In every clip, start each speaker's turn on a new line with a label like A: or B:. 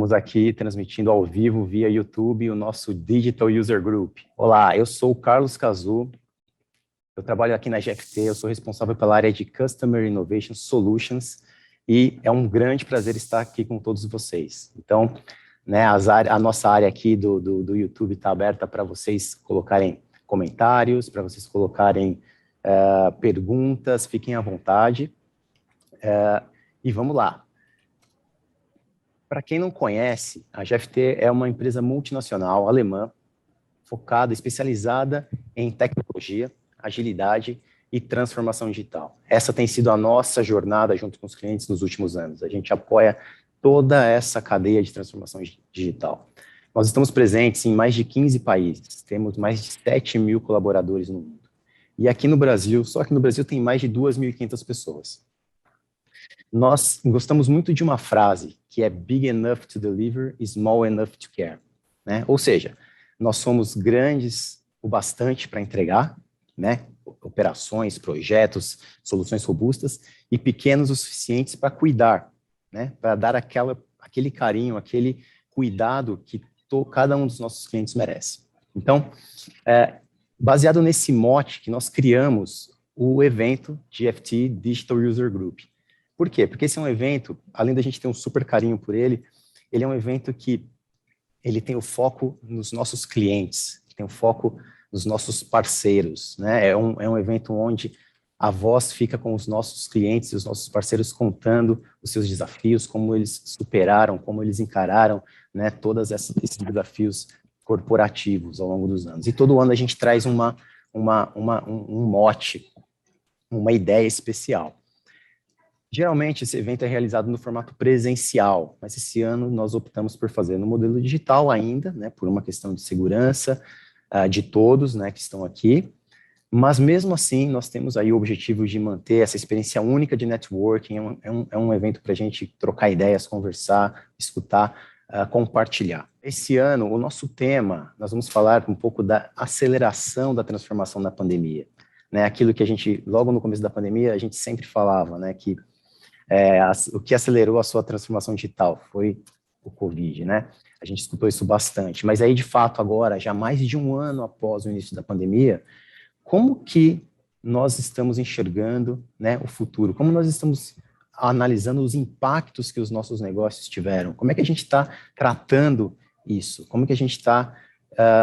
A: Estamos aqui transmitindo ao vivo via YouTube o nosso Digital User Group. Olá, eu sou o Carlos Cazu, eu trabalho aqui na GFT, eu sou responsável pela área de Customer Innovation Solutions e é um grande prazer estar aqui com todos vocês. Então, né, a nossa área aqui do YouTube está aberta para vocês colocarem comentários, para vocês colocarem perguntas, fiquem à vontade. E vamos lá. Para quem não conhece, a GFT é uma empresa multinacional alemã, focada, especializada em tecnologia, agilidade e transformação digital. Essa tem sido a nossa jornada junto com os clientes nos últimos anos. A gente apoia toda essa cadeia de transformação digital. Nós estamos presentes em mais de 15 países, temos mais de 7.000 colaboradores no mundo. E aqui no Brasil, só aqui no Brasil tem mais de 2.500 pessoas. Nós gostamos muito de uma frase que é big enough to deliver, small enough to care, né? Ou seja, nós somos grandes o bastante para entregar, né? Operações, projetos, soluções robustas e pequenos o suficientes para cuidar, né? Para dar aquele carinho, aquele cuidado que cada um dos nossos clientes merece. Então, baseado nesse mote que nós criamos o evento GFT Digital User Group. Por quê? Porque esse é um evento, além da gente ter um super carinho por ele, ele é um evento que ele tem o foco nos nossos clientes, tem o foco nos nossos parceiros, né? É um evento onde a voz fica com os nossos clientes e os nossos parceiros contando os seus desafios, como eles superaram, como eles encararam, né, todos esses desafios corporativos ao longo dos anos. E todo ano a gente traz um mote, uma ideia especial. Geralmente, esse evento é realizado no formato presencial, mas esse ano nós optamos por fazer no modelo digital ainda, né, por uma questão de segurança de todos, né, que estão aqui, mas mesmo assim nós temos aí o objetivo de manter essa experiência única de networking, é um evento para a gente trocar ideias, conversar, escutar, compartilhar. Esse ano, o nosso tema, nós vamos falar um pouco da aceleração da transformação na pandemia, né, aquilo que a gente, logo no começo da pandemia, a gente sempre falava, né, que o que acelerou a sua transformação digital foi o Covid, né? A gente escutou isso bastante. Mas aí, de fato, agora, já mais de um ano após o início da pandemia, como que nós estamos enxergando, né, o futuro? Como nós estamos analisando os impactos que os nossos negócios tiveram? Como é que a gente está tratando isso? Como é que a gente está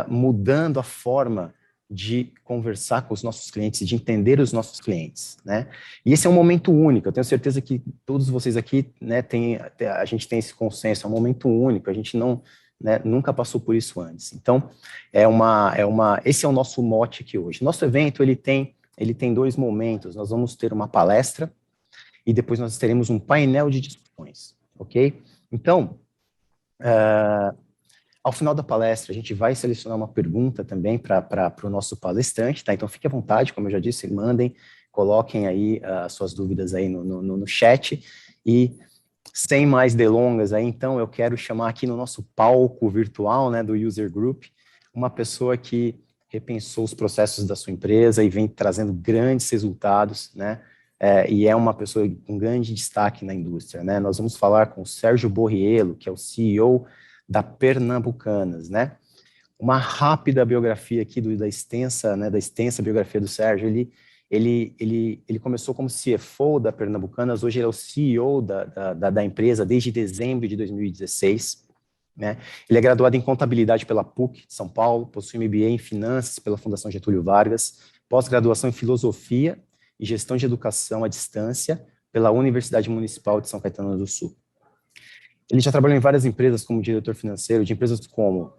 A: mudando a forma de conversar com os nossos clientes, de entender os nossos clientes, né? E esse é um momento único, eu tenho certeza que todos vocês aqui, né, a gente tem esse consenso, é um momento único, a gente não, né, nunca passou por isso antes. Então, esse é o nosso mote aqui hoje. Nosso evento, ele tem dois momentos, nós vamos ter uma palestra e depois nós teremos um painel de discussões, ok? Então, ao final da palestra, a gente vai selecionar uma pergunta também para o nosso palestrante, tá? Então, fique à vontade, como eu já disse, mandem, coloquem aí as suas dúvidas aí no chat. E, sem mais delongas, aí, então, eu quero chamar aqui no nosso palco virtual, né, do User Group, uma pessoa que repensou os processos da sua empresa e vem trazendo grandes resultados, né? E é uma pessoa com grande destaque na indústria, né? Nós vamos falar com o Sérgio Borriello, que é o CEO da Pernambucanas, né? Uma rápida biografia aqui da extensa biografia do Sérgio. Ele começou como CFO da Pernambucanas, hoje ele é o CEO da empresa desde dezembro de 2016, né? Ele é graduado em contabilidade pela PUC de São Paulo, possui MBA em finanças pela Fundação Getúlio Vargas, pós-graduação em filosofia e gestão de educação à distância pela Universidade Municipal de São Caetano do Sul. Ele já trabalhou em várias empresas como diretor financeiro, de empresas como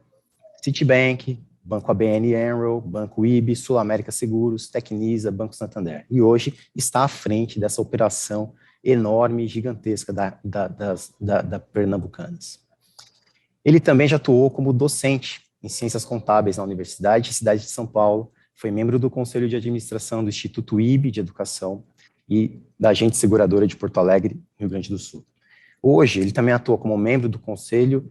A: Citibank, Banco ABN AMRO, Banco IB, Sul América Seguros, Tecnisa, Banco Santander. E hoje está à frente dessa operação enorme e gigantesca da Pernambucanas. Ele também já atuou como docente em ciências contábeis na Universidade e Cidade de São Paulo, foi membro do Conselho de Administração do Instituto IB de Educação e da Agente Seguradora de Porto Alegre, Rio Grande do Sul. Hoje, ele também atua como membro do Conselho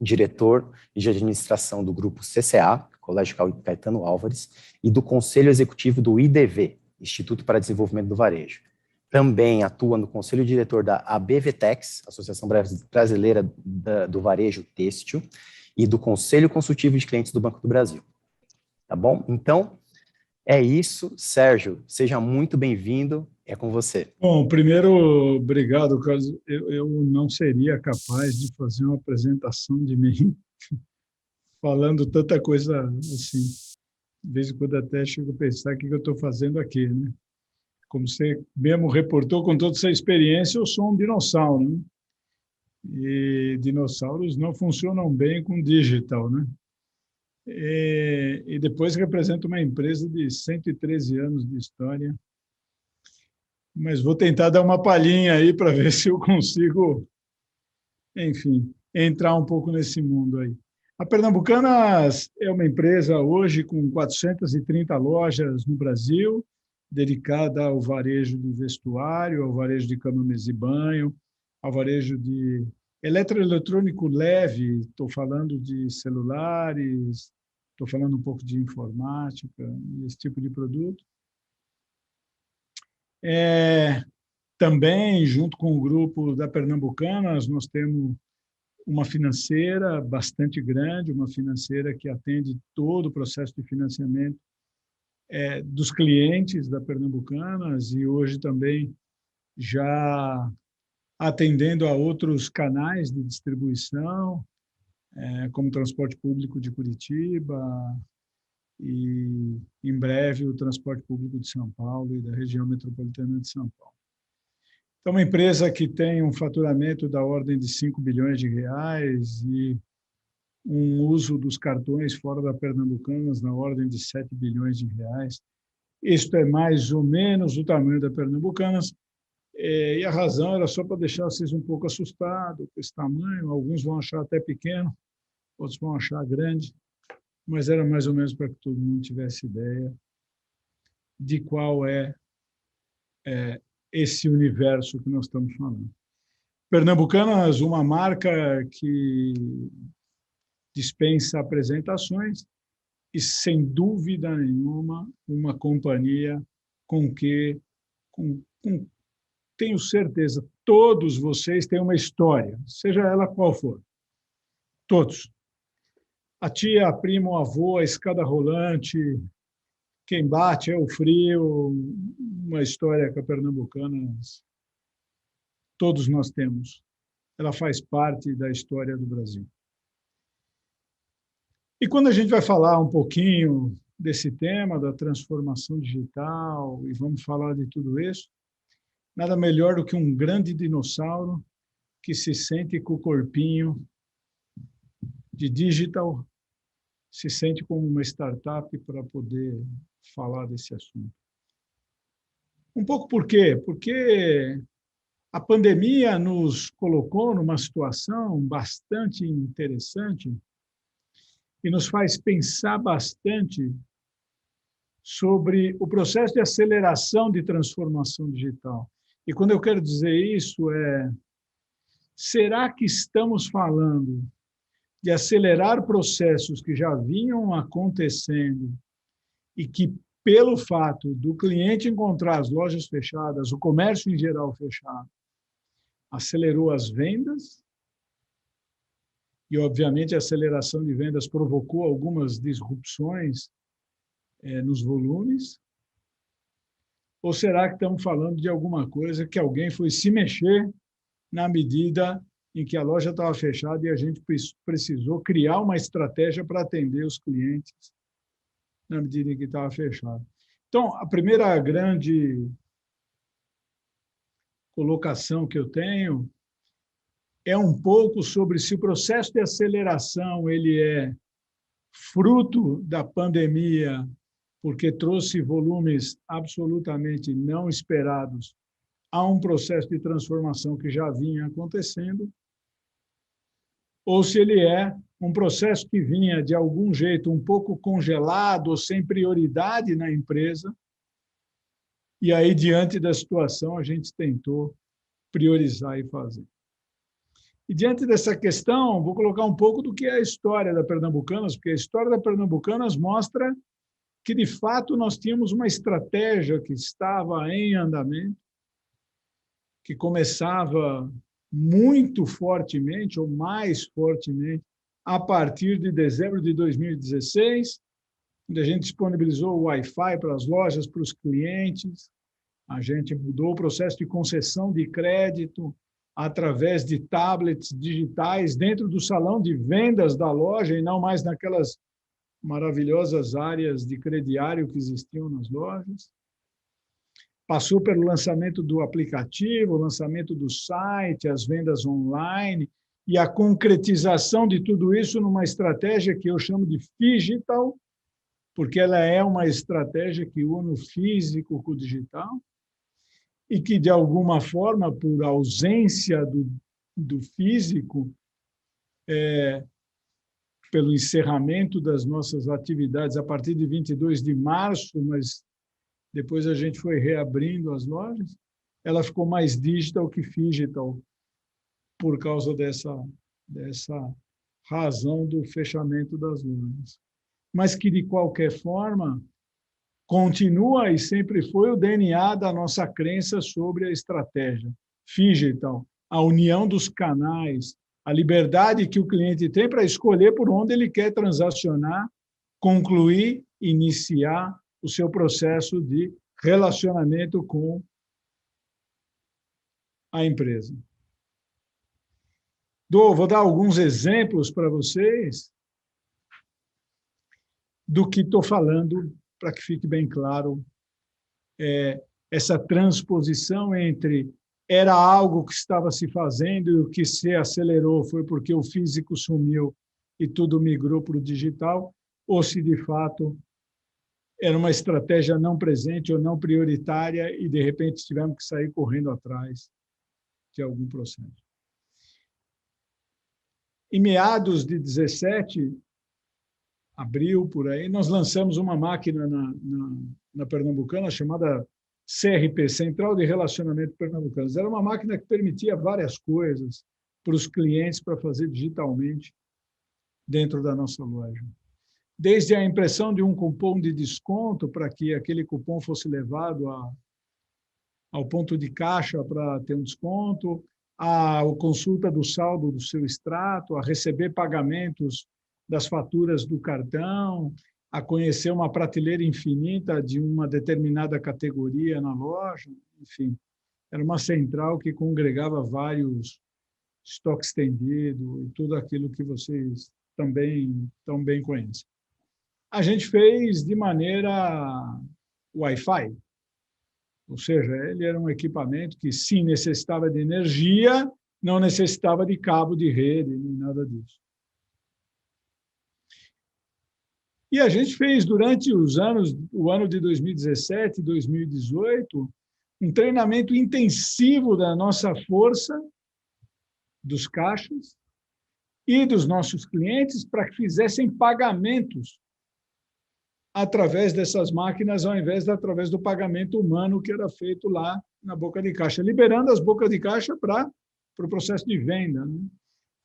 A: Diretor de Administração do Grupo CCA, Colégio Caetano Álvares, e do Conselho Executivo do IDV, Instituto para Desenvolvimento do Varejo. Também atua no conselho diretor da ABVTEX, Associação Brasileira do Varejo Têxtil, e do Conselho Consultivo de Clientes do Banco do Brasil. Tá bom? Então, é isso. Sérgio, seja muito bem-vindo. É com você.
B: Bom, primeiro, obrigado, Carlos. Eu não seria capaz de fazer uma apresentação de mim falando tanta coisa assim. De vez em quando até chego a pensar o que eu estou fazendo aqui, né? Como você mesmo reportou, com toda essa experiência, eu sou um dinossauro, né? E dinossauros não funcionam bem com digital, né? E depois represento uma empresa de 113 anos de história, mas vou tentar dar uma palhinha aí para ver se eu consigo, enfim, entrar um pouco nesse mundo aí. A Pernambucanas é uma empresa hoje com 430 lojas no Brasil, dedicada ao varejo de vestuário, ao varejo de cama, mesa e banho, ao varejo de eletroeletrônico leve, estou falando de celulares, estou falando um pouco de informática, esse tipo de produto. Também, junto com o grupo da Pernambucanas, nós temos uma financeira bastante grande, uma financeira que atende todo o processo de financiamento dos clientes da Pernambucanas e hoje também já atendendo a outros canais de distribuição, como transporte público de Curitiba e, em breve, o transporte público de São Paulo e da região metropolitana de São Paulo. É uma empresa que tem um faturamento da ordem de 5 bilhões de reais e um uso dos cartões fora da Pernambucanas na ordem de 7 bilhões de reais. Isto é mais ou menos o tamanho da Pernambucanas, e a razão era só para deixar vocês um pouco assustados com esse tamanho. Alguns vão achar até pequeno, outros vão achar grande, mas era mais ou menos para que todo mundo tivesse ideia de qual é esse universo que nós estamos falando. Pernambucanas, uma marca que dispensa apresentações e, sem dúvida nenhuma, uma companhia com que, tenho certeza, todos vocês têm uma história, seja ela qual for. Todos. A tia, a prima, o avô, a escada rolante, quem bate é o frio, uma história que a Pernambucanas todos nós temos. Ela faz parte da história do Brasil. E quando a gente vai falar um pouquinho desse tema, da transformação digital, e vamos falar de tudo isso, nada melhor do que um grande dinossauro que se sente com o corpinho de digital, se sente como uma startup para poder falar desse assunto. Um pouco por quê? Porque a pandemia nos colocou numa situação bastante interessante e nos faz pensar bastante sobre o processo de aceleração de transformação digital. E quando eu quero dizer isso será que estamos falando de acelerar processos que já vinham acontecendo e que, pelo fato do cliente encontrar as lojas fechadas, o comércio em geral fechado, acelerou as vendas? E, obviamente, a aceleração de vendas provocou algumas disrupções nos volumes? Ou será que estamos falando de alguma coisa que alguém foi se mexer na medida em que a loja estava fechada e a gente precisou criar uma estratégia para atender os clientes na medida em que estava fechado? Então, a primeira grande colocação que eu tenho é um pouco sobre se o processo de aceleração ele é fruto da pandemia, porque trouxe volumes absolutamente não esperados a um processo de transformação que já vinha acontecendo, ou se ele é um processo que vinha, de algum jeito, um pouco congelado ou sem prioridade na empresa, e aí, diante da situação, a gente tentou priorizar e fazer. E, diante dessa questão, vou colocar um pouco do que é a história da Pernambucanas, porque a história da Pernambucanas mostra que, de fato, nós tínhamos uma estratégia que estava em andamento, que começava muito fortemente, ou mais fortemente, a partir de dezembro de 2016, onde a gente disponibilizou o Wi-Fi para as lojas, para os clientes, a gente mudou o processo de concessão de crédito através de tablets digitais dentro do salão de vendas da loja e não mais naquelas maravilhosas áreas de crediário que existiam nas lojas. Passou pelo lançamento do aplicativo, o lançamento do site, as vendas online e a concretização de tudo isso numa estratégia que eu chamo de Phygital, porque ela é uma estratégia que une o físico com o digital e que, de alguma forma, por ausência do físico, pelo encerramento das nossas atividades a partir de 22 de março, mas depois a gente foi reabrindo as lojas, ela ficou mais digital que phygital, por causa dessa razão do fechamento das lojas. Mas que, de qualquer forma, continua e sempre foi o DNA da nossa crença sobre a estratégia. Phygital, a união dos canais, a liberdade que o cliente tem para escolher por onde ele quer transacionar, concluir, iniciar o seu processo de relacionamento com a empresa. Vou dar alguns exemplos para vocês do que estou falando, para que fique bem claro essa transposição entre era algo que estava se fazendo e o que se acelerou foi porque o físico sumiu e tudo migrou para o digital, ou se de fato era uma estratégia não presente ou não prioritária e de repente tivemos que sair correndo atrás de algum processo. Em meados de 17, abril, por aí, nós lançamos uma máquina na Pernambucana chamada CRP, Central de Relacionamento Pernambucanas. Era uma máquina que permitia várias coisas para os clientes para fazer digitalmente dentro da nossa loja. Desde a impressão de um cupom de desconto para que aquele cupom fosse levado ao ponto de caixa para ter um desconto, a consulta do saldo do seu extrato, a receber pagamentos das faturas do cartão, a conhecer uma prateleira infinita de uma determinada categoria na loja, enfim. Era uma central que congregava vários estoque estendido e tudo aquilo que vocês também tão bem conhecem. A gente fez de maneira Wi-Fi, ou seja, ele era um equipamento que, sim, necessitava de energia, não necessitava de cabo de rede, nem nada disso. E a gente fez, durante o ano de 2017 e 2018, um treinamento intensivo da nossa força, dos caixas e dos nossos clientes, para que fizessem pagamentos através dessas máquinas, ao invés de através do pagamento humano que era feito lá na boca de caixa, liberando as bocas de caixa para o processo de venda. Né?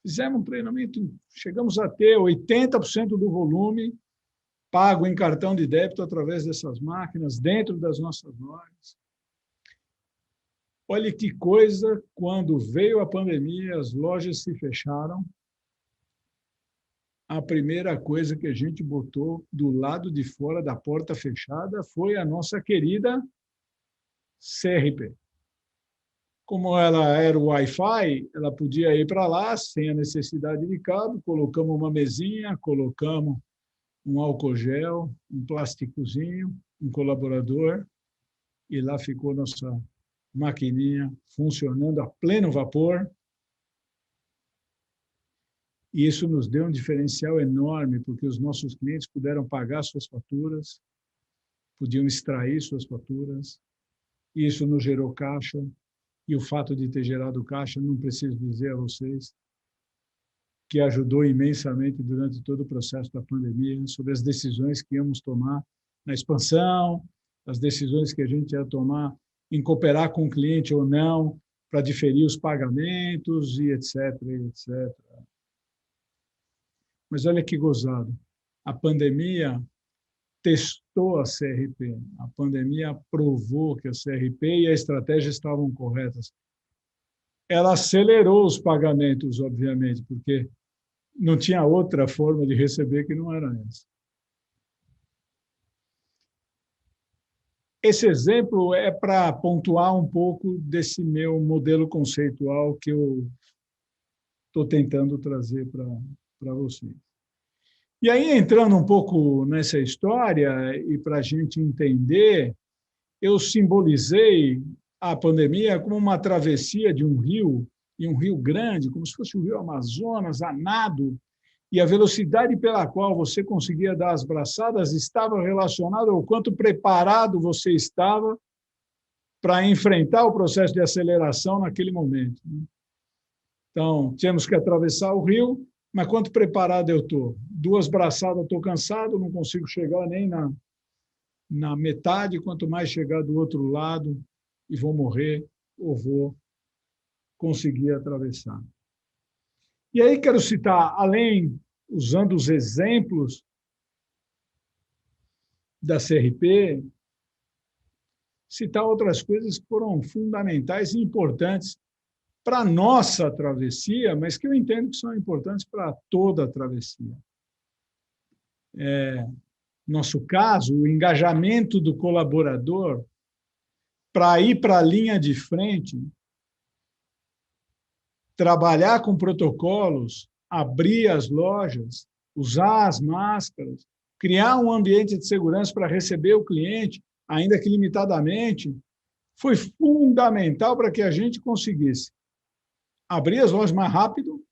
B: Fizemos um treinamento, chegamos a ter 80% do volume pago em cartão de débito através dessas máquinas, dentro das nossas lojas. Olha que coisa, quando veio a pandemia, as lojas se fecharam, a primeira coisa que a gente botou do lado de fora da porta fechada foi a nossa querida CRP. Como ela era o Wi-Fi, ela podia ir para lá sem a necessidade de cabo, colocamos uma mesinha, colocamos um álcool gel, um plásticozinho, um colaborador, e lá ficou nossa maquininha funcionando a pleno vapor. E isso nos deu um diferencial enorme, porque os nossos clientes puderam pagar suas faturas, podiam extrair suas faturas, e isso nos gerou caixa, e o fato de ter gerado caixa, não preciso dizer a vocês, que ajudou imensamente durante todo o processo da pandemia, sobre as decisões que íamos tomar na expansão, as decisões que a gente ia tomar em cooperar com o cliente ou não, para diferir os pagamentos, e etc, etc. Mas olha que gozado, a pandemia testou a CRP, a pandemia provou que a CRP e a estratégia estavam corretas. ela acelerou os pagamentos, obviamente, porque não tinha outra forma de receber que não era essa. Esse exemplo é para pontuar um pouco desse meu modelo conceitual que eu estou tentando trazer para vocês. E aí, entrando um pouco nessa história, e para a gente entender, eu simbolizei a pandemia como uma travessia de um rio, e um rio grande, como se fosse o rio Amazonas, a nado, e a velocidade pela qual você conseguia dar as braçadas estava relacionada ao quanto preparado você estava para enfrentar o processo de aceleração naquele momento. Então, tínhamos que atravessar o rio, mas quanto preparado eu estou? 2 braçadas, estou cansado, não consigo chegar nem na metade, quanto mais chegar do outro lado e vou morrer ou vou conseguir atravessar. E aí quero citar, além, usando os exemplos da CRP, citar outras coisas que foram fundamentais e importantes para a nossa travessia, mas que eu entendo que são importantes para toda a travessia. Nosso caso, o engajamento do colaborador para ir para a linha de frente, trabalhar com protocolos, abrir as lojas, usar as máscaras, criar um ambiente de segurança para receber o cliente, ainda que limitadamente, foi fundamental para que a gente conseguisse abrir as lojas mais rápido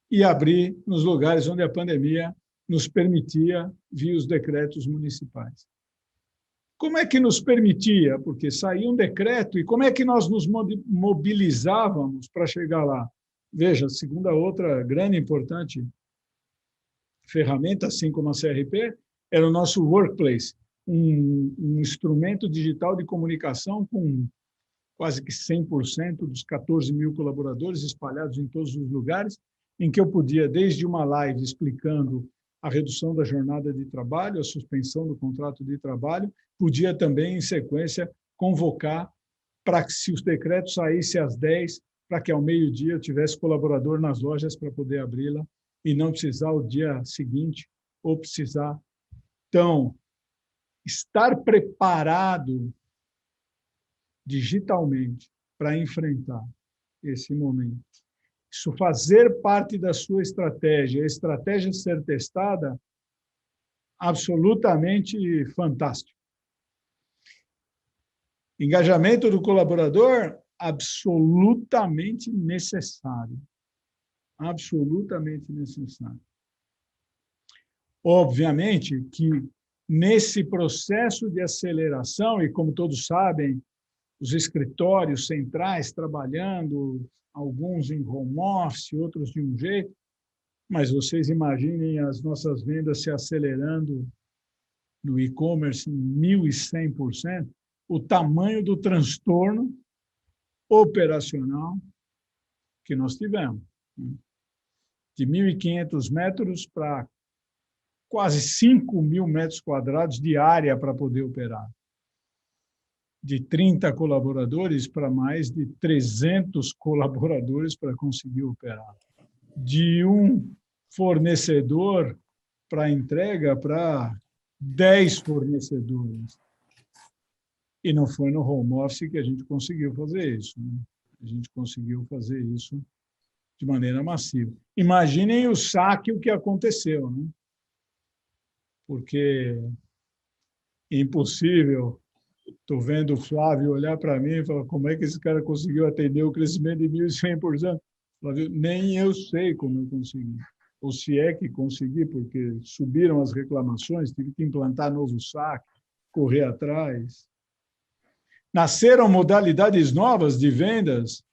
B: e abrir nos lugares onde a pandemia nos permitia via os decretos municipais. Como é que nos permitia? Porque saía um decreto, e como é que nós nos mobilizávamos para chegar lá? Veja, segundo a outra grande e importante ferramenta, assim como a CRP, era o nosso Workplace, um instrumento digital de comunicação com quase que 100% dos 14 mil colaboradores espalhados em todos os lugares, em que eu podia, desde uma live explicando a redução da jornada de trabalho, a suspensão do contrato de trabalho, podia também, em sequência, convocar para que, se os decretos saíssem às 10, para que ao meio-dia eu tivesse colaborador nas lojas para poder abri-la e não precisar o dia seguinte ou precisar. Então, estar preparado digitalmente para enfrentar esse momento, isso fazer parte da sua estratégia, a estratégia ser testada, absolutamente fantástico. Engajamento do colaborador, absolutamente necessário. Absolutamente necessário. Obviamente que nesse processo de aceleração, e como todos sabem, os escritórios centrais trabalhando, alguns em home office, outros de um jeito, mas vocês imaginem as nossas vendas se acelerando no e-commerce em 1.100%, o tamanho do transtorno operacional que nós tivemos. De 1.500 metros para quase 5.000 metros quadrados de área para poder operar. De 30 colaboradores para mais de 300 colaboradores para conseguir operar. De um fornecedor para entrega para 10 fornecedores. E não foi no home office que a gente conseguiu fazer isso. Né? A gente conseguiu fazer isso de maneira massiva. Imaginem o saque, o que aconteceu. Né? Porque é impossível. Estou vendo o Flávio olhar para mim e falar como é que esse cara conseguiu atender o crescimento de 1.100%. Flávio, nem eu sei como eu consegui. Ou se é que consegui, porque subiram as reclamações, tive que implantar novo saque, correr atrás. Nasceram modalidades novas de vendas,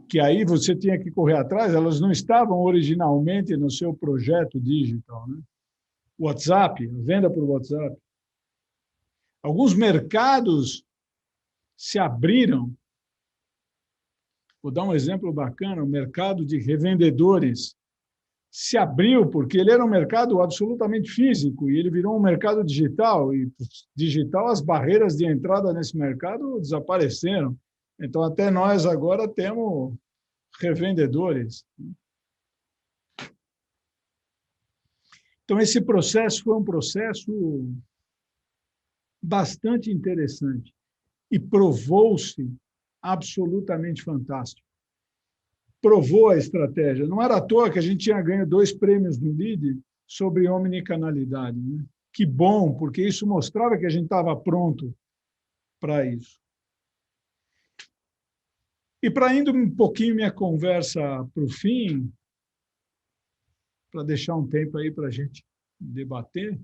B: que aí você tinha que correr atrás, elas não estavam originalmente no seu projeto digital. Né? WhatsApp, venda por WhatsApp. Alguns mercados se abriram. Vou dar um exemplo bacana, o mercado de revendedores se abriu porque ele era um mercado absolutamente físico e ele virou um mercado digital. E digital, as barreiras de entrada nesse mercado desapareceram. Então, até nós agora temos revendedores. Então, esse processo foi um processo bastante interessante e provou-se absolutamente fantástico. Provou a estratégia. Não era à toa que a gente tinha ganho 2 prêmios no LEAD sobre omnicanalidade, né? Que bom, porque isso mostrava que a gente estava pronto para isso. E para indo um pouquinho minha conversa para o fim, para deixar um tempo aí para a gente debater,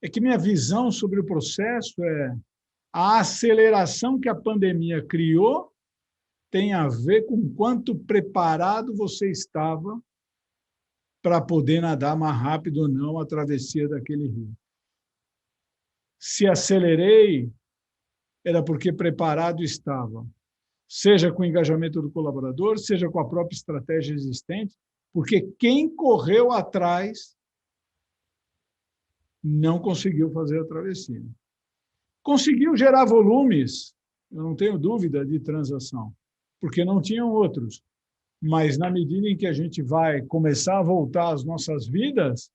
B: é que minha visão sobre o processo é a aceleração que a pandemia criou tem a ver com quanto preparado você estava para poder nadar mais rápido ou não a travessia daquele rio. Se acelerei, era porque preparado estava, seja com o engajamento do colaborador, seja com a própria estratégia existente, porque quem correu atrás não conseguiu fazer a travessia. Conseguiu gerar volumes, eu não tenho dúvida, de transação, porque não tinham outros. Mas, na medida em que a gente vai começar a voltar às nossas vidas,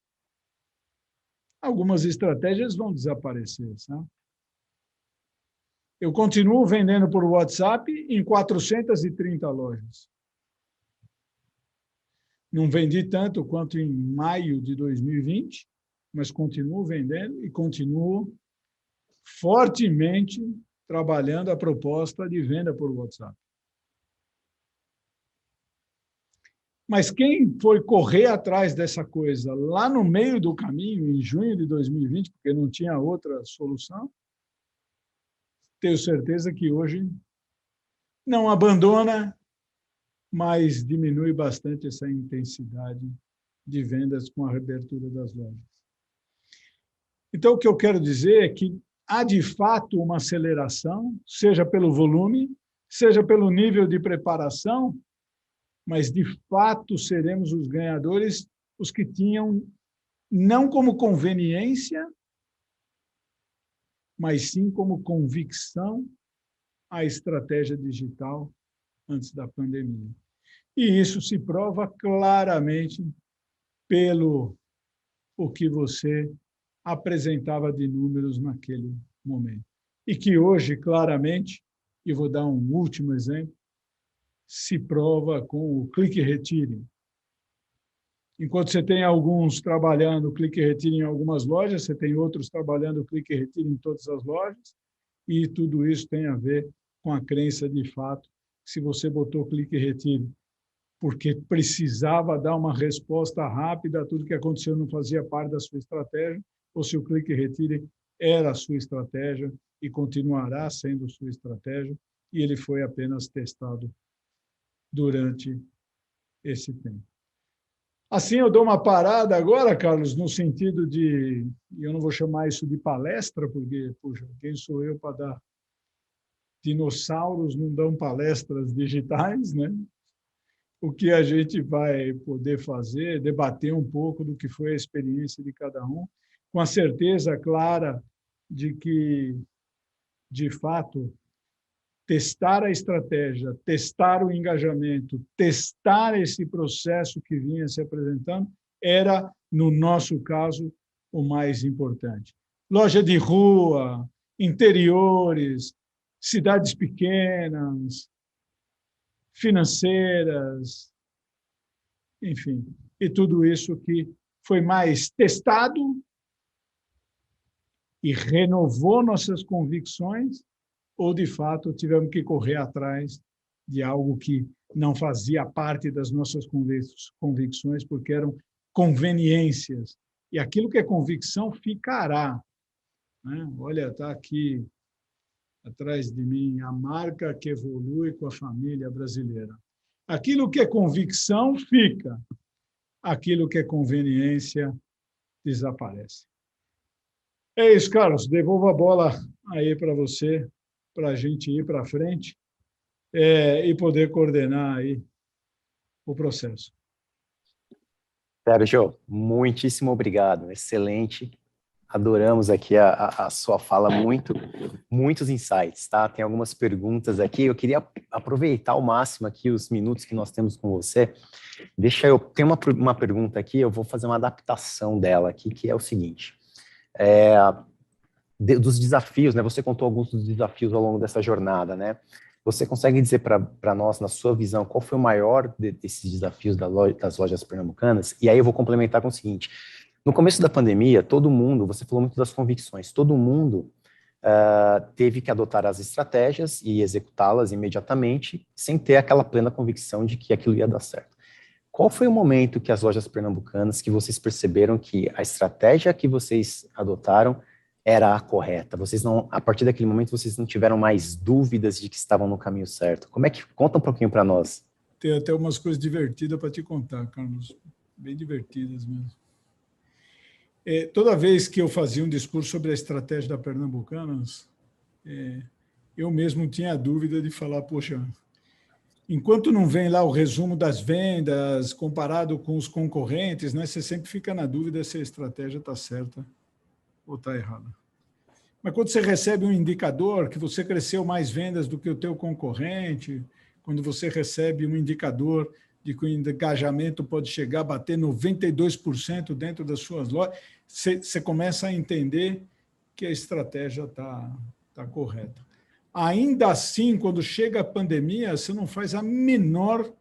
B: algumas estratégias vão desaparecer. Sabe? Eu continuo vendendo por WhatsApp em 430 lojas. Não vendi tanto quanto em maio de 2020, mas continuo vendendo e continuo fortemente trabalhando a proposta de venda por WhatsApp. Mas quem foi correr atrás dessa coisa lá no meio do caminho, em junho de 2020, porque não tinha outra solução, tenho certeza que hoje não abandona, mas diminui bastante essa intensidade de vendas com a reabertura das lojas. Então, o que eu quero dizer é que há, de fato, uma aceleração, seja pelo volume, seja pelo nível de preparação, mas, de fato, seremos os ganhadores, os que tinham, não como conveniência, mas sim como convicção, a estratégia digital antes da pandemia. E isso se prova claramente pelo o que você apresentava de números naquele momento. E que hoje, claramente, e vou dar um último exemplo, se prova com o clique e retire. Enquanto você tem alguns trabalhando clique e retire em algumas lojas, você tem outros trabalhando clique e retire em todas as lojas, e tudo isso tem a ver com a crença de fato, que se você botou clique e retire porque precisava dar uma resposta rápida a tudo que aconteceu, não fazia parte da sua estratégia, ou se o clique e retire era a sua estratégia e continuará sendo sua estratégia, e ele foi apenas testado durante esse tempo. Assim, eu dou uma parada agora, Carlos, no sentido de, eu não vou chamar isso de palestra, porque, puxa, quem sou eu para dar? Dinossauros não dão palestras digitais, né? O que a gente vai poder fazer, debater um pouco do que foi a experiência de cada um, com a certeza clara de que, de fato, testar a estratégia, testar o engajamento, testar esse processo que vinha se apresentando, era, no nosso caso, o mais importante. Loja de rua, interiores, cidades pequenas, financeiras, enfim, e tudo isso que foi mais testado e renovou nossas convicções, ou, de fato, tivemos que correr atrás de algo que não fazia parte das nossas convicções, porque eram conveniências. E aquilo que é convicção ficará. Né? Olha, está aqui atrás de mim, a marca que evolui com a família brasileira. Aquilo que é convicção fica, aquilo que é conveniência desaparece. É isso, Carlos. Devolvo a bola aí para você, para a gente ir para frente e poder coordenar aí o processo.
A: Sérgio, muitíssimo obrigado. Excelente Adoramos aqui a sua fala, muitos insights, tá? Tem algumas perguntas aqui, eu queria aproveitar ao máximo aqui os minutos que nós temos com você. Tem uma pergunta aqui, eu vou fazer uma adaptação dela aqui, que é o seguinte, dos desafios, né? Você contou alguns dos desafios ao longo dessa jornada, né? Você consegue dizer para nós, na sua visão, qual foi o maior desses desafios das lojas pernambucanas? E aí eu vou complementar com o seguinte, no começo da pandemia, todo mundo, você falou muito das convicções, todo mundo teve que adotar as estratégias e executá-las imediatamente, sem ter aquela plena convicção de que aquilo ia dar certo. Qual foi o momento que as lojas pernambucanas, que vocês perceberam que a estratégia que vocês adotaram era a correta? Vocês não, a partir daquele momento, vocês não tiveram mais dúvidas de que estavam no caminho certo? Como é que, conta um pouquinho para nós.
B: Tem até umas coisas divertidas para te contar, Carlos, bem divertidas mesmo. Toda vez que eu fazia um discurso sobre a estratégia da Pernambucanas, eu mesmo tinha a dúvida de falar, poxa, enquanto não vem lá o resumo das vendas comparado com os concorrentes, né, você sempre fica na dúvida se a estratégia está certa ou está errada. Mas quando você recebe um indicador que você cresceu mais vendas do que o teu concorrente, quando você recebe um indicador de que o engajamento pode chegar a bater 92% dentro das suas lojas, você começa a entender que a estratégia está correta. Ainda assim, quando chega a pandemia, você não faz a menor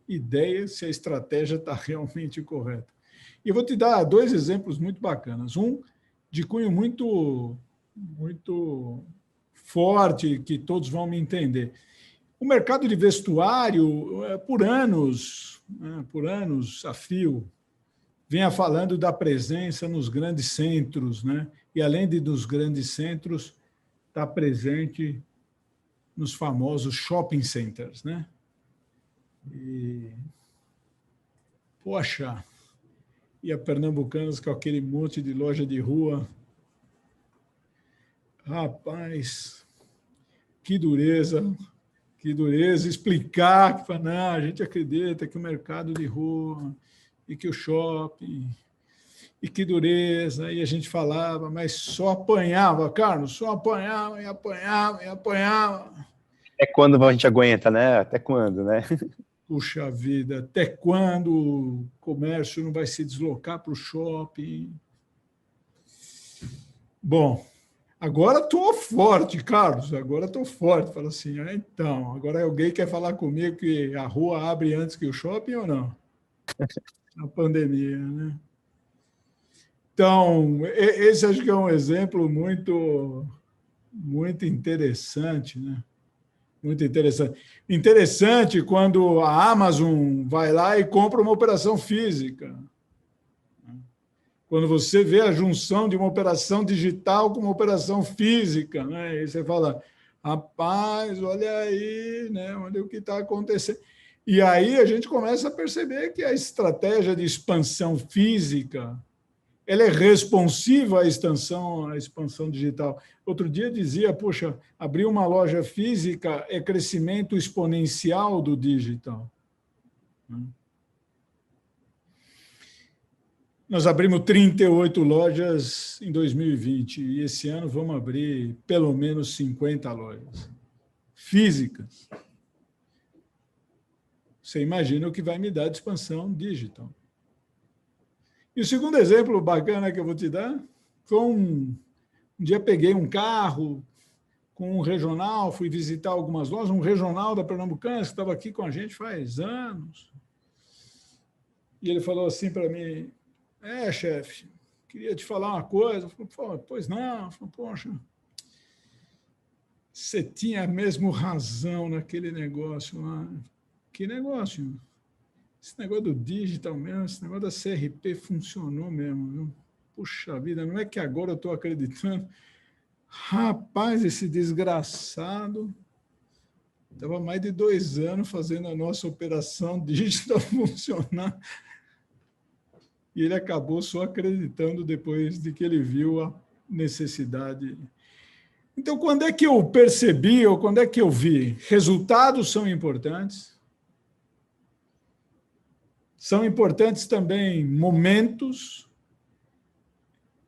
B: ideia se a estratégia está realmente correta. E eu vou te dar 2 exemplos muito bacanas. Um de cunho muito forte, que todos vão me entender. O mercado de vestuário, por anos a fio, venha falando da presença nos grandes centros, né? E além dos grandes centros, está presente nos famosos shopping centers, né? E, poxa, e a Pernambucanas com aquele monte de loja de rua, rapaz, que dureza explicar que não, a gente acredita que o mercado de rua e que o shopping, e que dureza, e a gente falava, mas só apanhava, Carlos, só apanhava, e apanhava, e apanhava.
A: Até quando a gente aguenta, né? Até quando, né?
B: Puxa vida, até quando o comércio não vai se deslocar para o shopping? Bom, agora estou forte, Carlos, agora estou forte. Fala assim, então, agora alguém quer falar comigo que a rua abre antes que o shopping ou não? A pandemia, né? Então, esse acho que é um exemplo muito interessante, né? Muito interessante. Interessante quando a Amazon vai lá e compra uma operação física. Quando você vê a junção de uma operação digital com uma operação física, né? E você fala, rapaz, olha aí, né? Olha o que está acontecendo. E aí a gente começa a perceber que a estratégia de expansão física ela é responsiva à expansão digital. Outro dia dizia, poxa, abrir uma loja física é crescimento exponencial do digital. Nós abrimos 38 lojas em 2020 e esse ano vamos abrir pelo menos 50 lojas físicas. Você imagina o que vai me dar de expansão digital. E o segundo exemplo bacana que eu vou te dar foi um dia peguei um carro com um regional, fui visitar algumas lojas, um regional da Pernambucanas que estava aqui com a gente faz anos. E ele falou assim para mim, chefe, queria te falar uma coisa. Eu falei, pois não. Eu falei, poxa, você tinha mesmo razão naquele negócio lá. Que negócio? Esse negócio do digital mesmo, esse negócio da CRP funcionou mesmo, viu? Puxa vida, não é que agora eu estou acreditando. Rapaz, esse desgraçado estava mais de 2 anos fazendo a nossa operação digital funcionar. E ele acabou só acreditando depois de que ele viu a necessidade. Então, quando é que eu percebi ou quando é que eu vi? Resultados são importantes. São importantes também momentos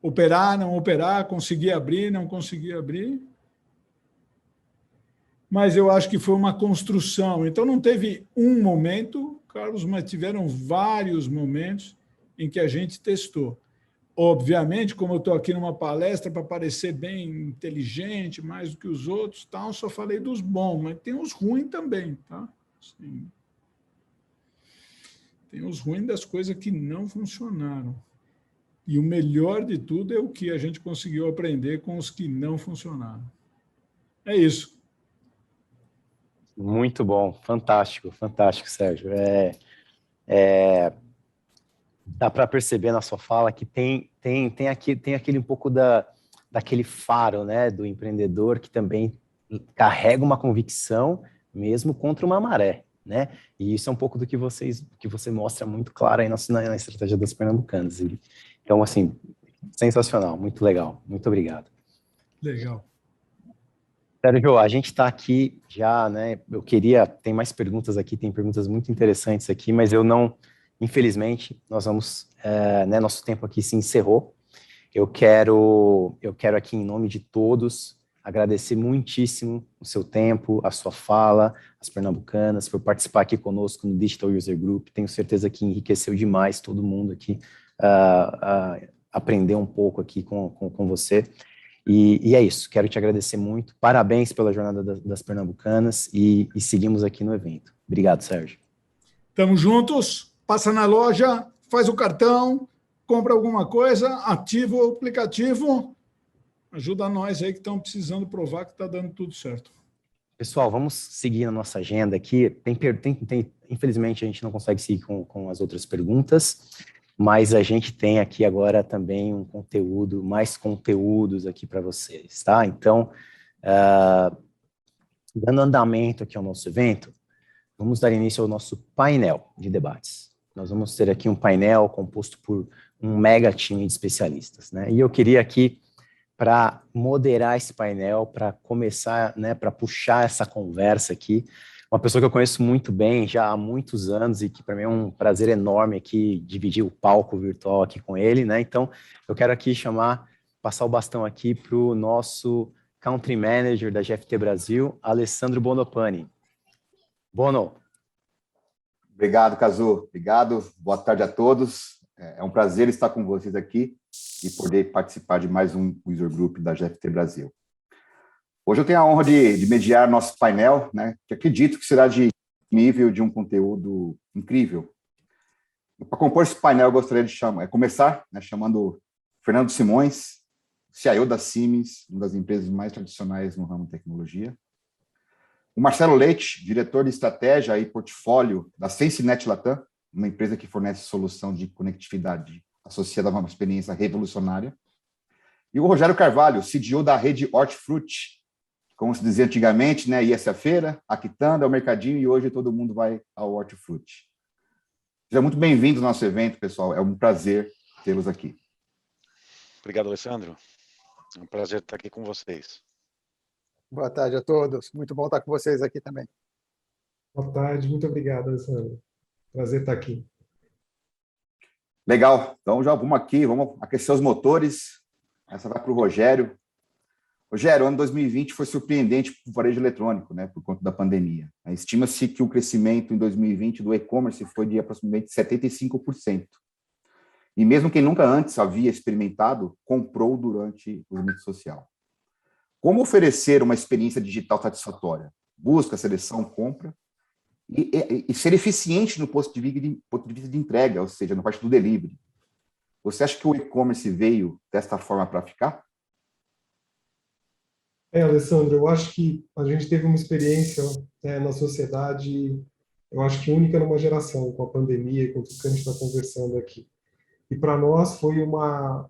B: operar, não operar, conseguir abrir, não conseguir abrir. Mas eu acho que foi uma construção. Então, não teve um momento, Carlos, mas tiveram vários momentos em que a gente testou. Obviamente, como eu estou aqui numa palestra para parecer bem inteligente, mais do que os outros, tá? Eu só falei dos bons, mas tem os ruins também. Tá? Assim, tem os ruins das coisas que não funcionaram. E o melhor de tudo é o que a gente conseguiu aprender com os que não funcionaram. É isso.
A: Muito bom, fantástico, fantástico, Sérgio. Dá para perceber na sua fala que tem aquele um pouco daquele faro, né, do empreendedor que também carrega uma convicção mesmo contra uma maré, né? E isso é um pouco do que você mostra muito claro aí na estratégia das pernambucanas. Então, assim, sensacional, muito legal. Muito obrigado.
B: Legal.
A: Sérgio, a gente está aqui já, né? Tem mais perguntas aqui, tem perguntas muito interessantes aqui, mas infelizmente, nós vamos, né, nosso tempo aqui se encerrou. Eu quero aqui, em nome de todos, agradecer muitíssimo o seu tempo, a sua fala, as pernambucanas, por participar aqui conosco no Digital User Group. Tenho certeza que enriqueceu demais todo mundo aqui, aprender um pouco aqui com você. E é isso, quero te agradecer muito. Parabéns pela jornada das pernambucanas e seguimos aqui no evento. Obrigado, Sérgio.
B: Estamos juntos, passa na loja, faz o cartão, compra alguma coisa, ativa o aplicativo, ajuda nós aí que estão precisando provar que está dando tudo certo.
A: Pessoal, vamos seguir a nossa agenda aqui. Infelizmente, a gente não consegue seguir com as outras perguntas, mas a gente tem aqui agora também mais conteúdos aqui para vocês, tá? Então, dando andamento aqui ao nosso evento, vamos dar início ao nosso painel de debates. Nós vamos ter aqui um painel composto por um mega time de especialistas, né? E eu queria aqui, para moderar esse painel, para começar, né, para puxar essa conversa aqui, uma pessoa que eu conheço muito bem, já há muitos anos, e que para mim é um prazer enorme aqui dividir o palco virtual aqui com ele, né? Então, eu quero aqui passar o bastão aqui para o nosso Country Manager da GFT Brasil, Alessandro Bonopani. Bono.
C: Obrigado, Cazu. Obrigado. Boa tarde a todos. É um prazer estar com vocês aqui e poder participar de mais um User Group da GFT Brasil. Hoje eu tenho a honra de mediar nosso painel, né, que acredito que será de nível de um conteúdo incrível. Para compor esse painel, eu gostaria de começar, né, chamando Fernando Simões, CIO da Siemens, uma das empresas mais tradicionais no ramo de tecnologia. O Marcelo Leite, diretor de estratégia e portfólio da SenseNet Latam, uma empresa que fornece solução de conectividade associada a uma experiência revolucionária. E o Rogério Carvalho, CDO da rede Hortifruti, como se dizia antigamente, né? Ia-se à feira, a quitanda, ao mercadinho, e hoje todo mundo vai ao Hortifruti. Sejam muito bem-vindos ao nosso evento, pessoal. É um prazer tê-los aqui.
D: Obrigado, Alessandro. É um prazer estar aqui com vocês.
E: Boa tarde a todos. Muito bom estar com vocês aqui também.
F: Boa tarde, muito obrigado, Alessandro. Prazer estar aqui.
C: Legal. Então, já vamos aqui, vamos aquecer os motores. Essa vai para o Rogério. Rogério, o ano 2020 foi surpreendente para o varejo eletrônico, né, por conta da pandemia. Estima-se que o crescimento em 2020 do e-commerce foi de aproximadamente 75%. E mesmo quem nunca antes havia experimentado, comprou durante o isolamento social. Como oferecer uma experiência digital satisfatória? Busca, seleção, compra. E ser eficiente no ponto de vista de entrega, ou seja, na parte do delivery. Você acha que o e-commerce veio desta forma para ficar?
F: Alessandro, eu acho que a gente teve uma experiência na sociedade, eu acho que única numa geração, com a pandemia e com tudo que a gente está conversando aqui. E para nós foi uma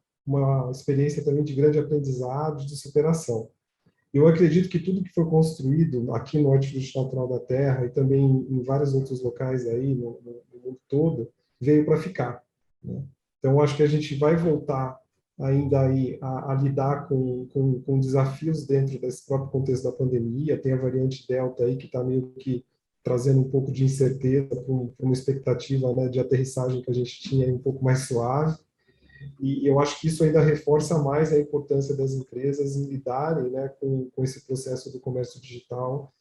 F: experiência também de grande aprendizado, de superação. Eu acredito que tudo que foi construído aqui no Hortifruti Natural da Terra e também em vários outros locais aí no mundo todo, veio para ficar, né? Então, acho que a gente vai voltar ainda aí a lidar com desafios dentro desse próprio contexto da pandemia. Tem a variante Delta aí que está meio que trazendo um pouco de incerteza para uma expectativa, né, de aterrissagem que a gente tinha aí um pouco mais suave. E eu acho que isso ainda reforça mais a importância das empresas em lidarem, né, com esse processo do comércio digital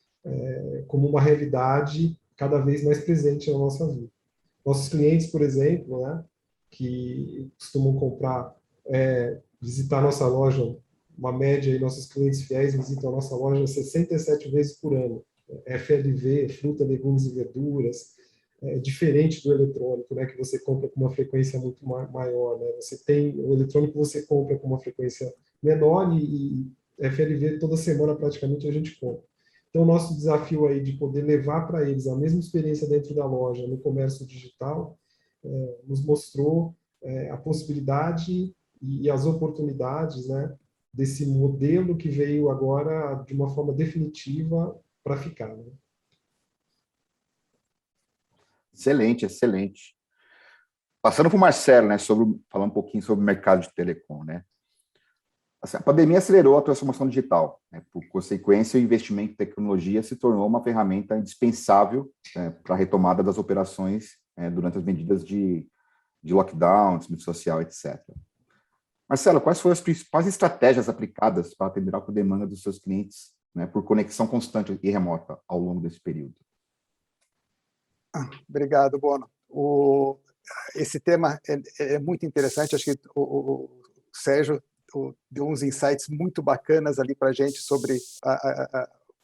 F: como uma realidade cada vez mais presente na nossa vida. Nossos clientes, por exemplo, né, que costumam comprar, visitar nossa loja, uma média, aí, nossos clientes fiéis visitam a nossa loja 67 vezes por ano. FLV, fruta, legumes e verduras, diferente do eletrônico, né, que você compra com uma frequência muito maior, né? Você tem o eletrônico, você compra com uma frequência menor e FLV toda semana praticamente a gente compra. Então, o nosso desafio aí de poder levar para eles a mesma experiência dentro da loja, no comércio digital, nos mostrou a possibilidade e as oportunidades, né, desse modelo que veio agora de uma forma definitiva para ficar, né?
C: Excelente, excelente. Passando para o Marcelo, né, falar um pouquinho sobre o mercado de telecom, né? Assim, a pandemia acelerou a transformação digital, né? Por consequência, o investimento em tecnologia se tornou uma ferramenta indispensável para a retomada das operações durante as medidas de lockdown, de social, etc. Marcelo, quais foram as principais estratégias aplicadas para atender a demanda dos seus clientes, né, por conexão constante e remota ao longo desse período?
E: Obrigado, Bono. Esse tema é muito interessante. Acho que o Sérgio deu uns insights muito bacanas ali para a gente sobre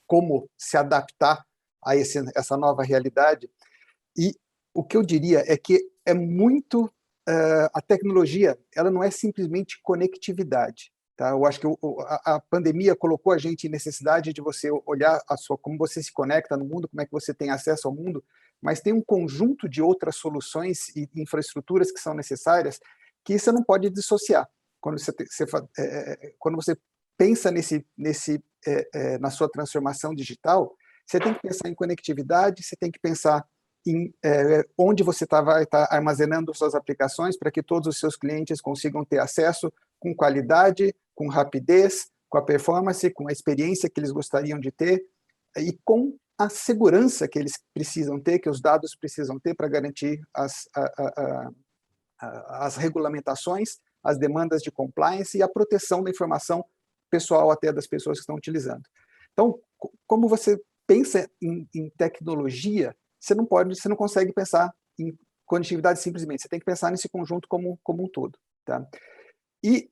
E: como se adaptar a essa nova realidade. E o que eu diria é que é muito a tecnologia, ela não é simplesmente conectividade. Tá? Eu acho que a pandemia colocou a gente em necessidade de você olhar como você se conecta no mundo, como é que você tem acesso ao mundo, mas tem um conjunto de outras soluções e infraestruturas que são necessárias que você não pode dissociar. Quando você pensa na sua transformação digital, você tem que pensar em conectividade, você tem que pensar em onde você vai estar armazenando suas aplicações para que todos os seus clientes consigam ter acesso com qualidade, com rapidez, com a performance, com a experiência que eles gostariam de ter e com a segurança que eles precisam ter, que os dados precisam ter para garantir as regulamentações, as demandas de compliance e a proteção da informação pessoal até das pessoas que estão utilizando. Então, como você pensa em tecnologia, você não consegue pensar em conectividade simplesmente, você tem que pensar nesse conjunto como um todo. Tá? E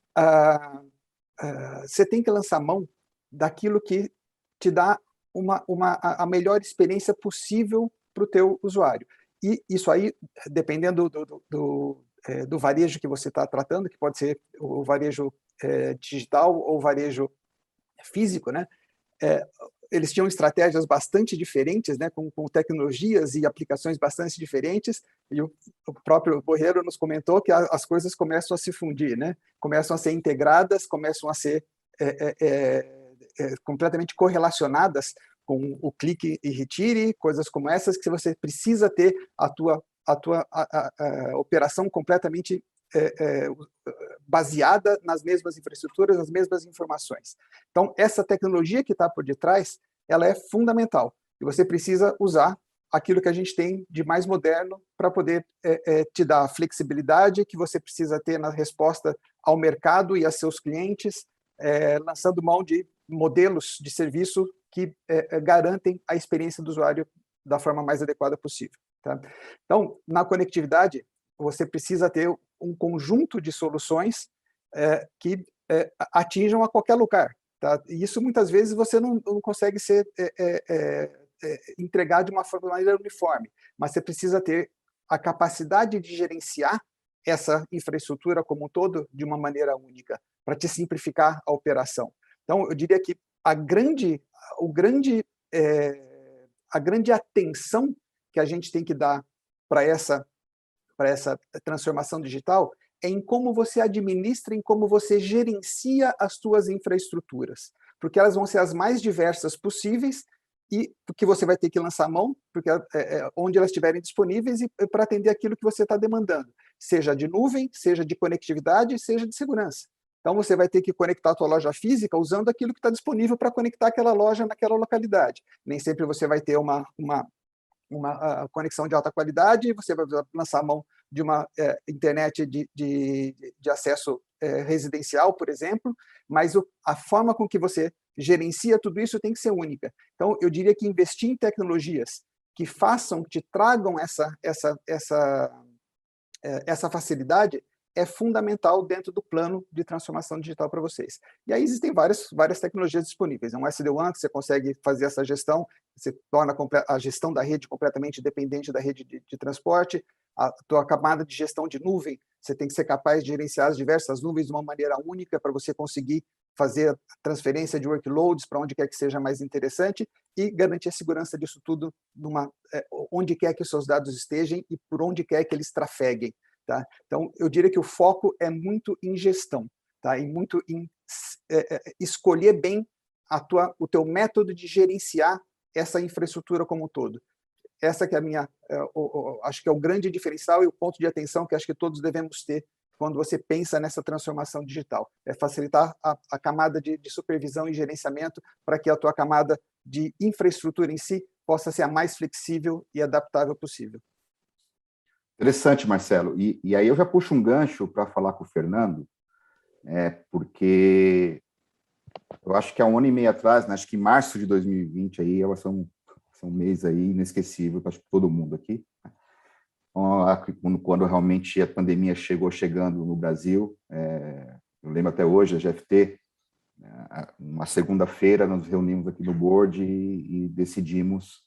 E: você tem que lançar mão daquilo que te dá a melhor experiência possível para o teu usuário. E isso aí, dependendo do varejo que você está tratando, que pode ser o varejo digital ou varejo físico, né? Eles tinham estratégias bastante diferentes, né, com tecnologias e aplicações bastante diferentes, e o próprio Borreiro nos comentou que as coisas começam a se fundir, né, começam a ser integradas, começam a ser completamente correlacionadas com o clique e retire, coisas como essas, que você precisa ter a tua operação completamente baseada nas mesmas infraestruturas, nas mesmas informações. Então, essa tecnologia que está por detrás, ela é fundamental. E você precisa usar aquilo que a gente tem de mais moderno para poder te dar a flexibilidade que você precisa ter na resposta ao mercado e a seus clientes, lançando mão de modelos de serviço que garantem a experiência do usuário da forma mais adequada possível. Tá? Então, na conectividade, você precisa ter um conjunto de soluções que atinjam a qualquer lugar. Tá? E isso, muitas vezes, você não consegue entregar de uma maneira uniforme, mas você precisa ter a capacidade de gerenciar essa infraestrutura como um todo de uma maneira única, para te simplificar a operação. Então, eu diria que a grande atenção que a gente tem que dar para essa transformação digital é em como você administra, em como você gerencia as suas infraestruturas, porque elas vão ser as mais diversas possíveis e porque você vai ter que lançar mão, porque onde elas estiverem disponíveis e para atender aquilo que você está demandando, seja de nuvem, seja de conectividade, seja de segurança. Então, você vai ter que conectar a tua loja física usando aquilo que está disponível para conectar aquela loja naquela localidade. Nem sempre você vai ter uma conexão de alta qualidade, você vai lançar a mão uma internet de acesso residencial, por exemplo, mas a forma com que você gerencia tudo isso tem que ser única. Então, eu diria que investir em tecnologias que te tragam essa facilidade é fundamental dentro do plano de transformação digital para vocês. E aí existem várias tecnologias disponíveis. É um SD-WAN que você consegue fazer essa gestão, você torna a gestão da rede completamente dependente da rede de transporte. A tua camada de gestão de nuvem, você tem que ser capaz de gerenciar as diversas nuvens de uma maneira única para você conseguir fazer a transferência de workloads para onde quer que seja mais interessante e garantir a segurança disso tudo onde quer que os seus dados estejam e por onde quer que eles trafeguem. Tá? Então, eu diria que o foco é muito em gestão, tá? E muito em escolher bem o teu método de gerenciar essa infraestrutura como um todo. Essa que é acho que é o grande diferencial e o ponto de atenção que acho que todos devemos ter quando você pensa nessa transformação digital. É facilitar a camada de supervisão e gerenciamento para que a tua camada de infraestrutura em si possa ser a mais flexível e adaptável possível.
C: Interessante, Marcelo. E aí eu já puxo um gancho para falar com o Fernando, porque eu acho que há 1 ano e meio atrás, né, acho que em março de 2020, aí, elas são um mês aí inesquecível para todo mundo aqui. Quando realmente a pandemia chegando no Brasil, eu lembro até hoje, a GFT, uma segunda-feira, nos reunimos aqui no board e decidimos,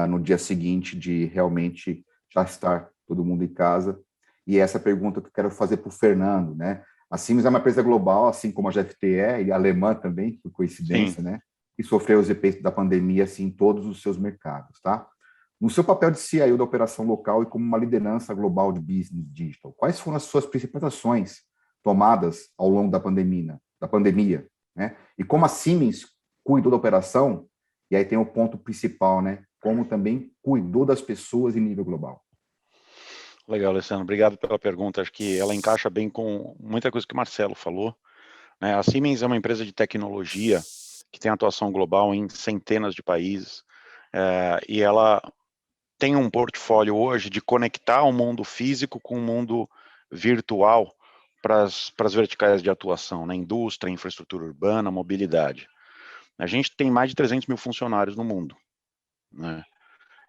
C: no dia seguinte, de realmente já estar todo mundo em casa. E essa pergunta que eu quero fazer para o Fernando, né? A Siemens é uma empresa global, assim como a GFT e alemã também, por coincidência, né? E sofreu os efeitos da pandemia assim, em todos os seus mercados, tá? No seu papel de CIO da operação local e como uma liderança global de business digital, quais foram as suas principais ações tomadas ao longo da pandemia, né? E como a Siemens cuidou da operação, e aí tem o ponto principal, né? Como também cuidou das pessoas em nível global.
D: Legal, Alessandro. Obrigado pela pergunta. Acho que ela encaixa bem com muita coisa que o Marcelo falou, né? A Siemens é uma empresa de tecnologia que tem atuação global em centenas de países, e ela tem um portfólio hoje de conectar o mundo físico com o mundo virtual para as verticais de atuação, né? Indústria, infraestrutura urbana, mobilidade. A gente tem mais de 300 mil funcionários no mundo, né?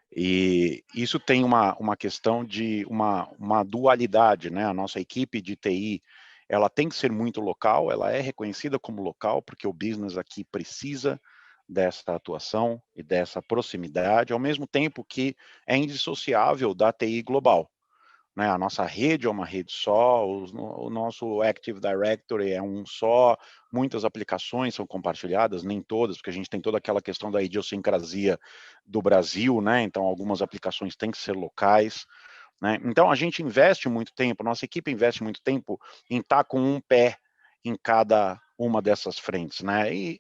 D: E isso tem uma questão de uma dualidade, né? A nossa equipe de TI, ela tem que ser muito local, ela é reconhecida como local, porque o business aqui precisa dessa atuação e dessa proximidade, ao mesmo tempo que é indissociável da TI global, né? A nossa rede é uma rede só, o nosso Active Directory é um só, muitas aplicações são compartilhadas, nem todas, porque a gente tem toda aquela questão da idiosincrasia do Brasil, né? Então algumas aplicações têm que ser locais, né? Então a gente investe muito tempo, nossa equipe investe muito tempo em estar com um pé em cada uma dessas frentes, né? E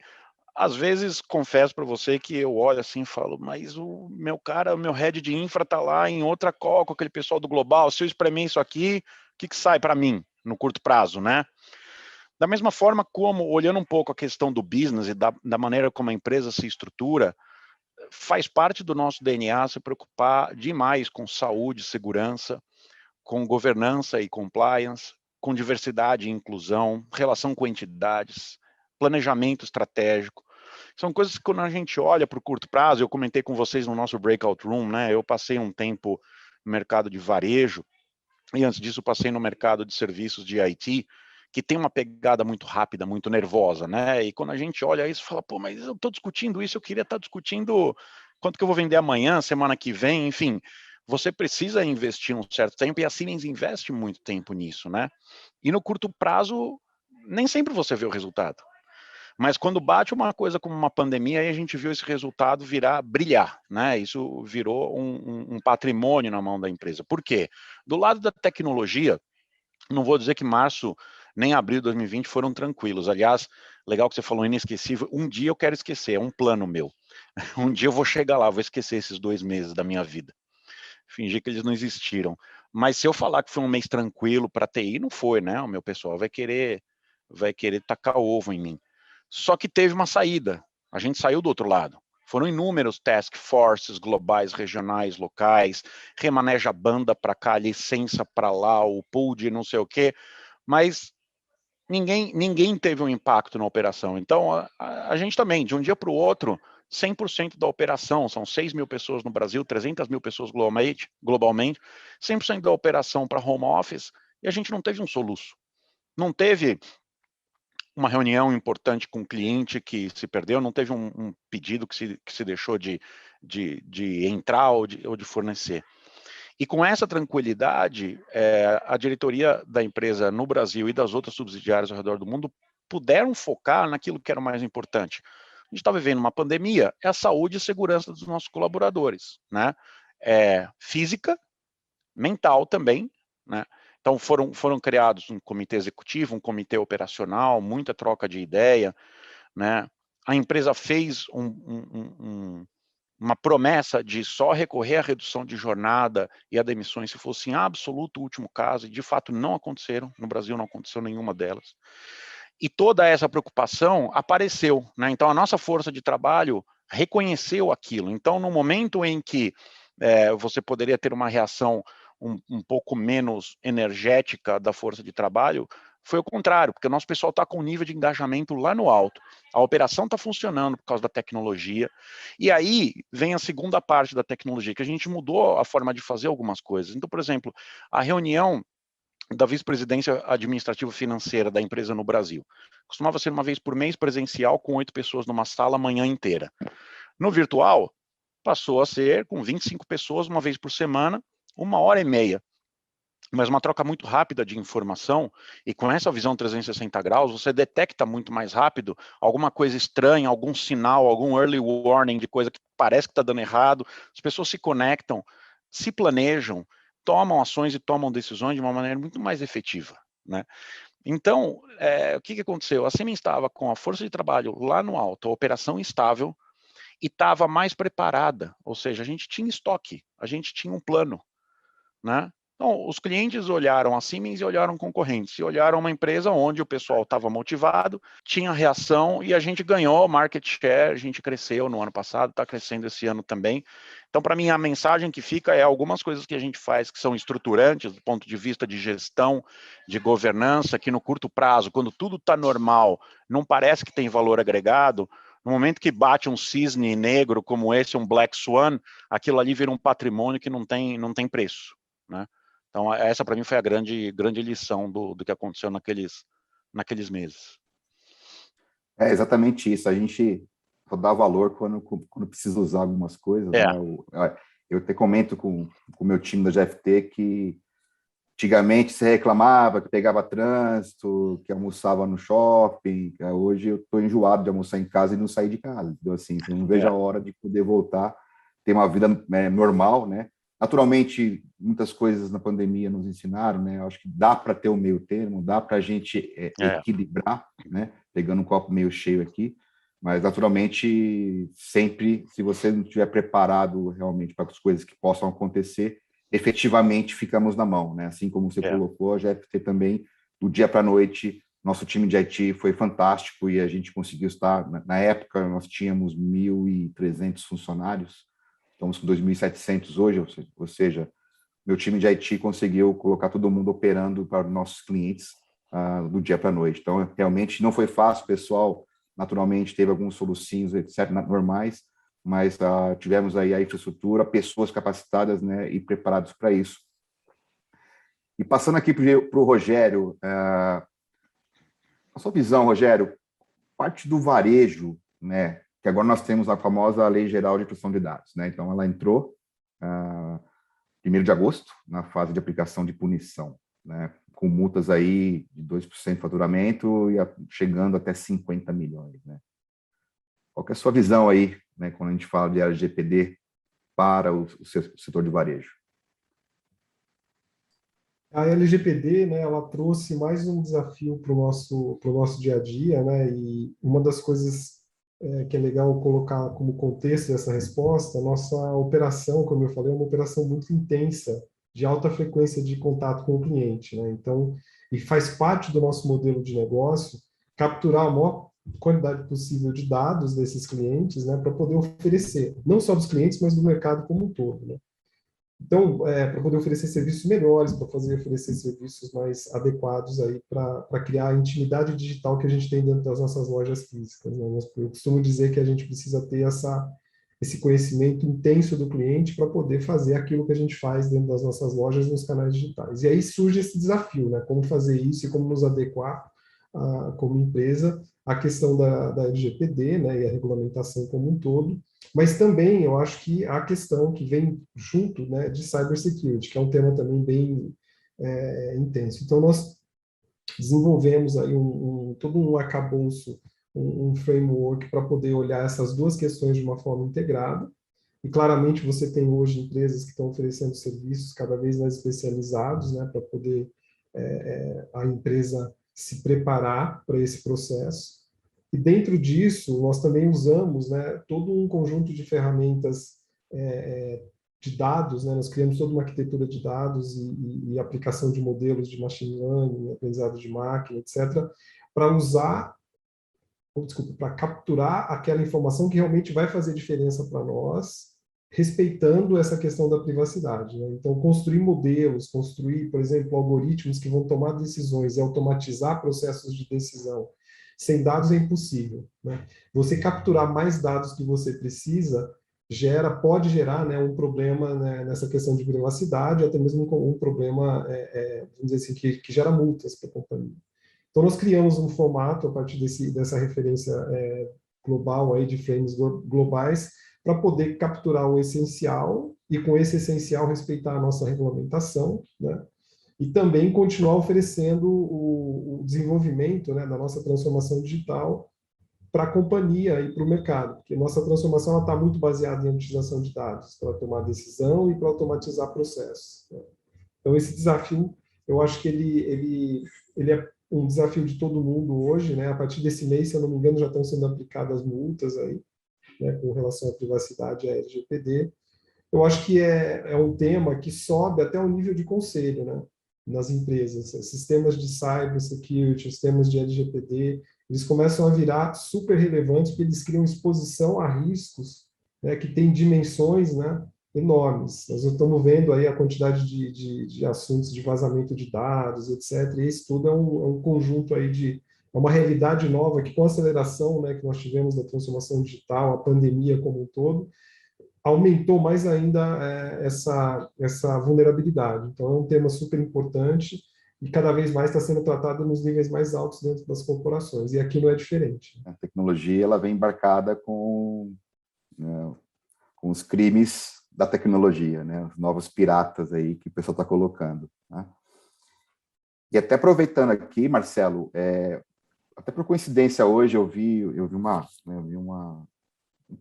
D: às vezes, confesso para você que eu olho assim e falo, mas o meu head de infra tá lá em outra call com aquele pessoal do global, se eu espremer isso aqui, o que sai para mim no curto prazo, né? Da mesma forma como, olhando um pouco a questão do business e da maneira como a empresa se estrutura, faz parte do nosso DNA se preocupar demais com saúde, segurança, com governança e compliance, com diversidade e inclusão, relação com entidades, planejamento estratégico. São coisas que quando a gente olha para o curto prazo, eu comentei com vocês no nosso breakout room, né? Eu passei um tempo no mercado de varejo e antes disso passei no mercado de serviços de IT, que tem uma pegada muito rápida, muito nervosa, né? E quando a gente olha isso, fala, pô, mas eu estou discutindo isso, eu queria estar discutindo quanto que eu vou vender amanhã, semana que vem, enfim. Você precisa investir um certo tempo e a Siemens investe muito tempo nisso, né? E no curto prazo, nem sempre você vê o resultado. Mas quando bate uma coisa como uma pandemia, aí a gente viu esse resultado brilhar, né? Isso virou um patrimônio na mão da empresa. Por quê? Do lado da tecnologia, não vou dizer que março nem abril de 2020 foram tranquilos. Aliás, legal que você falou, inesquecível. Um dia eu quero esquecer, é um plano meu. Um dia eu vou chegar lá, vou esquecer esses 2 meses da minha vida. Fingir que eles não existiram. Mas se eu falar que foi um mês tranquilo para TI, não foi, né? O meu pessoal vai querer tacar ovo em mim. Só que teve uma saída. A gente saiu do outro lado. Foram inúmeros task forces globais, regionais, locais, remaneja a banda para cá, licença para lá, o pool de não sei o quê, mas ninguém teve um impacto na operação. Então, a gente também, de um dia para o outro, 100% da operação, são 6 mil pessoas no Brasil, 300 mil pessoas globalmente, 100% da operação para home office, e a gente não teve um soluço. Não teve uma reunião importante com o cliente que se perdeu, não teve um pedido que se deixou de entrar ou de fornecer. E com essa tranquilidade, a diretoria da empresa no Brasil e das outras subsidiárias ao redor do mundo puderam focar naquilo que era o mais importante. A gente está vivendo uma pandemia, é a saúde e segurança dos nossos colaboradores, né? Física, mental também, né? Então foram criados um comitê executivo, um comitê operacional, muita troca de ideia, né? A empresa fez uma promessa de só recorrer à redução de jornada e a demissões se fosse em absoluto último caso, e de fato não aconteceram, no Brasil não aconteceu nenhuma delas. E toda essa preocupação apareceu, né? Então a nossa força de trabalho reconheceu aquilo. Então no momento em que você poderia ter uma reação um pouco menos energética da força de trabalho, foi o contrário, porque o nosso pessoal está com um nível de engajamento lá no alto, a operação está funcionando por causa da tecnologia, e aí vem a segunda parte da tecnologia, que a gente mudou a forma de fazer algumas coisas. Então, por exemplo, a reunião da vice-presidência administrativa financeira da empresa no Brasil costumava ser uma vez por mês presencial, com 8 pessoas numa sala a manhã inteira. No virtual, passou a ser com 25 pessoas uma vez por semana, 1h30. Mas uma troca muito rápida de informação, e com essa visão 360 graus, você detecta muito mais rápido alguma coisa estranha, algum sinal, algum early warning de coisa que parece que está dando errado. As pessoas se conectam, se planejam, tomam ações e tomam decisões de uma maneira muito mais efetiva, né? Então, o que aconteceu? A Siemens estava com a força de trabalho lá no alto, a operação estável, e estava mais preparada, ou seja, a gente tinha estoque, a gente tinha um plano, né? Então, os clientes olharam a Siemens e olharam concorrentes, e olharam uma empresa onde o pessoal estava motivado, tinha reação, e a gente ganhou market share, a gente cresceu no ano passado, está crescendo esse ano também. Então, para mim, a mensagem que fica é algumas coisas que a gente faz que são estruturantes, do ponto de vista de gestão, de governança, que no curto prazo, quando tudo está normal, não parece que tem valor agregado. No momento que bate um cisne negro como esse, um Black Swan, aquilo ali vira um patrimônio que não tem preço, né? Então, essa para mim foi a grande lição do que aconteceu naqueles meses.
C: É exatamente isso. A gente dá valor quando precisa usar algumas coisas, né? Eu até comento com o meu time da GFT que antigamente você reclamava que pegava trânsito, que almoçava no shopping. Hoje eu estou enjoado de almoçar em casa e não sair de casa. Então, assim, eu não vejo a hora de poder voltar, ter uma vida normal, né? Naturalmente, muitas coisas na pandemia nos ensinaram, né? Eu acho que dá para ter o meio termo, dá para a gente equilibrar, né? Pegando um copo meio cheio aqui, mas naturalmente, sempre, se você não estiver preparado realmente para as coisas que possam acontecer, efetivamente ficamos na mão, né? Assim como você colocou, a GFT também, do dia para a noite, nosso time de IT foi fantástico e a gente conseguiu estar, na época nós tínhamos 1.300 funcionários, estamos com 2.700 hoje, ou seja, meu time de IT conseguiu colocar todo mundo operando para os nossos clientes do dia para a noite. Então, realmente não foi fácil, o pessoal naturalmente teve alguns solucinhos, etc., normais, mas tivemos aí a infraestrutura, pessoas capacitadas, né, e preparados para isso. E passando aqui para o Rogério, a sua visão, Rogério, parte do varejo, né, que agora nós temos a famosa Lei Geral de Proteção de Dados, né? Então, ela entrou 1º de agosto, na fase de aplicação de punição, né? Com multas aí de 2% de faturamento e chegando até 50 milhões, né? Qual que é a sua visão aí, né, quando a gente fala de LGPD para o setor de varejo?
F: A LGPD, né, ela trouxe mais um desafio para o nosso dia a dia, né? E uma das coisas que é legal colocar como contexto dessa resposta, a nossa operação, como eu falei, é uma operação muito intensa, de alta frequência de contato com o cliente, né? Então, e faz parte do nosso modelo de negócio capturar a maior quantidade possível de dados desses clientes, né, para poder oferecer, não só dos clientes, mas do mercado como um todo, né? Então, para poder oferecer serviços melhores, para oferecer serviços mais adequados aí para criar a intimidade digital que a gente tem dentro das nossas lojas físicas, né? Eu costumo dizer que a gente precisa ter esse conhecimento intenso do cliente para poder fazer aquilo que a gente faz dentro das nossas lojas nos canais digitais. E aí surge esse desafio, né? Como fazer isso e como nos adequar como empresa à questão da LGPD, né? E a regulamentação como um todo. Mas também eu acho que a questão que vem junto, né, de cybersecurity, que é um tema também bem intenso. Então, nós desenvolvemos aí todo um arcabouço, um framework para poder olhar essas duas questões de uma forma integrada. E claramente você tem hoje empresas que estão oferecendo serviços cada vez mais especializados, né, para poder a empresa se preparar para esse processo. E dentro disso, nós também usamos, né, todo um conjunto de ferramentas de dados, né, nós criamos toda uma arquitetura de dados e aplicação de modelos de machine learning, aprendizado de máquina, etc., para capturar aquela informação que realmente vai fazer diferença para nós, respeitando essa questão da privacidade, né? Então, construir modelos, construir, por exemplo, algoritmos que vão tomar decisões e automatizar processos de decisão sem dados é impossível, né? Você capturar mais dados que você precisa pode gerar, né, um problema, né, nessa questão de privacidade, até mesmo um problema, vamos dizer assim, que gera multas para a companhia. Então, nós criamos um formato a partir dessa referência global aí de frames globais para poder capturar o essencial e, com esse essencial, respeitar a nossa regulamentação, né? E também continuar oferecendo o desenvolvimento, né, da nossa transformação digital para a companhia e para o mercado, porque nossa transformação está muito baseada em utilização de dados para tomar decisão e para automatizar processos, né? Então, esse desafio, eu acho que ele é um desafio de todo mundo hoje, né? A partir desse mês, se eu não me engano, já estão sendo aplicadas multas aí, né, com relação à privacidade e à LGPD. Eu acho que é um tema que sobe até o nível de conselho, né, nas empresas. Sistemas de cybersecurity, sistemas de LGPD, eles começam a virar super relevantes porque eles criam exposição a riscos, né, que têm dimensões, né, enormes. Nós estamos vendo aí a quantidade de assuntos de vazamento de dados, etc. E isso tudo é um conjunto aí é uma realidade nova que, com a aceleração, né, que nós tivemos da transformação digital, a pandemia como um todo, aumentou mais ainda essa vulnerabilidade. Então, é um tema super importante e cada vez mais está sendo tratado nos níveis mais altos dentro das corporações. E aqui não é diferente.
C: A tecnologia ela vem embarcada com os crimes da tecnologia, né? Os novos piratas aí que o pessoal está colocando, né? E até aproveitando aqui, Marcelo, até por coincidência hoje eu vi um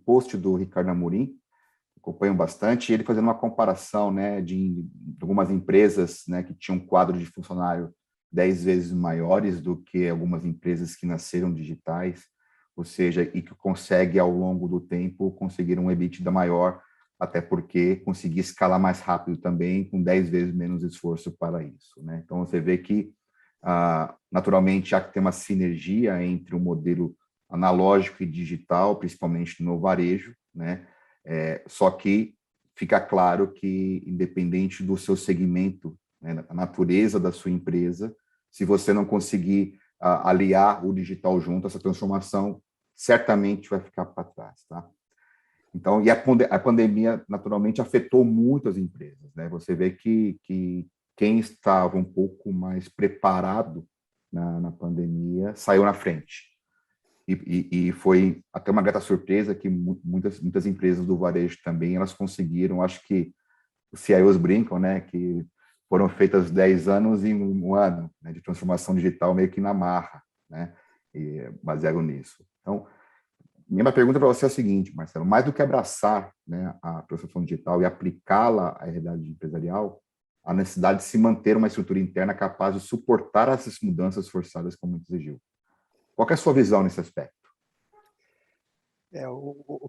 C: post do Ricardo Amorim, acompanho bastante, ele fazendo uma comparação, né, de algumas empresas, né, que tinham um quadro de funcionário 10 vezes maiores do que algumas empresas que nasceram digitais, ou seja, e que consegue ao longo do tempo conseguir um EBITDA maior, até porque conseguir escalar mais rápido também, com 10 vezes menos esforço para isso, né? Então, você vê que, naturalmente, há que ter uma sinergia entre o modelo analógico e digital, principalmente no varejo, né? Só que fica claro que, independente do seu segmento, né, a natureza da sua empresa, se você não conseguir aliar o digital junto, essa transformação certamente vai ficar para trás, tá? Então, e a pandemia, naturalmente, afetou muito as empresas, né? Você vê que quem estava um pouco mais preparado na pandemia saiu na frente. E foi até uma grata surpresa que muitas empresas do varejo também, elas conseguiram, acho que os CIOs brincam, né, que foram feitas 10 anos em um ano, né, de transformação digital meio que na marra, né, e baseado nisso. Então, minha pergunta para você é a seguinte, Marcelo: mais do que abraçar, né, a transformação digital e aplicá-la à realidade empresarial, a necessidade de se manter uma estrutura interna capaz de suportar essas mudanças forçadas como exigiu. Qual que é a sua visão nesse aspecto?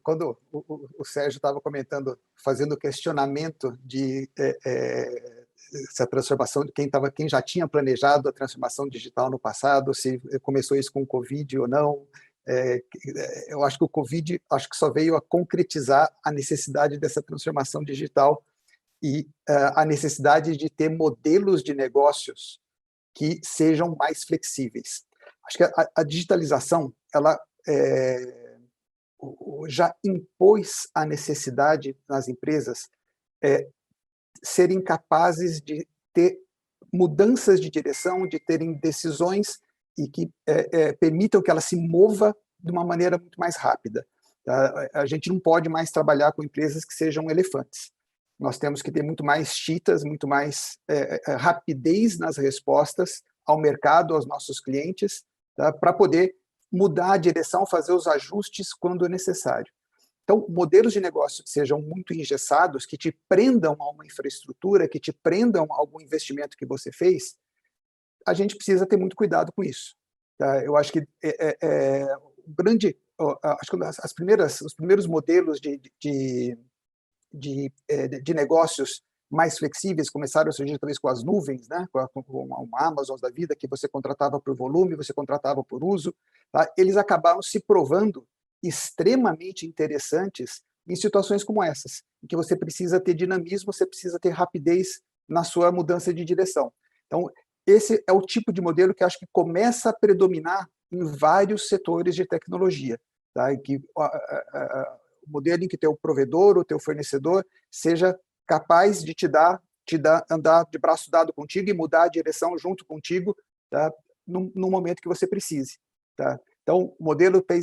E: Quando o Sérgio estava comentando, fazendo o questionamento de essa transformação, de quem já tinha planejado a transformação digital no passado, se começou isso com o Covid ou não, Eu acho que o Covid só veio a concretizar a necessidade dessa transformação digital e a necessidade de ter modelos de negócios que sejam mais flexíveis. Acho que a digitalização ela já impôs a necessidade nas empresas serem capazes de ter mudanças de direção, de terem decisões e que permitam que ela se mova de uma maneira muito mais rápida. A gente não pode mais trabalhar com empresas que sejam elefantes. Nós temos que ter muito mais chitas, muito mais rapidez nas respostas ao mercado, aos nossos clientes, tá? Para poder mudar a direção, fazer os ajustes quando necessário. Então, modelos de negócio que sejam muito engessados, que te prendam a uma infraestrutura, que te prendam a algum investimento que você fez, a gente precisa ter muito cuidado com isso. Tá? Eu acho que os primeiros modelos de negócios mais flexíveis começaram a surgir talvez com as nuvens, né? com uma Amazon da vida, que você contratava por volume, você contratava por uso. Tá? Eles acabaram se provando extremamente interessantes em situações como essas, em que você precisa ter dinamismo, você precisa ter rapidez na sua mudança de direção. Então, esse é o tipo de modelo que acho que começa a predominar em vários setores de tecnologia. Tá? E que o modelo em que teu provedor, o teu fornecedor, seja capaz de andar de braço dado contigo e mudar a direção junto contigo, tá? no momento que você precise. Tá? Então, modelo Pay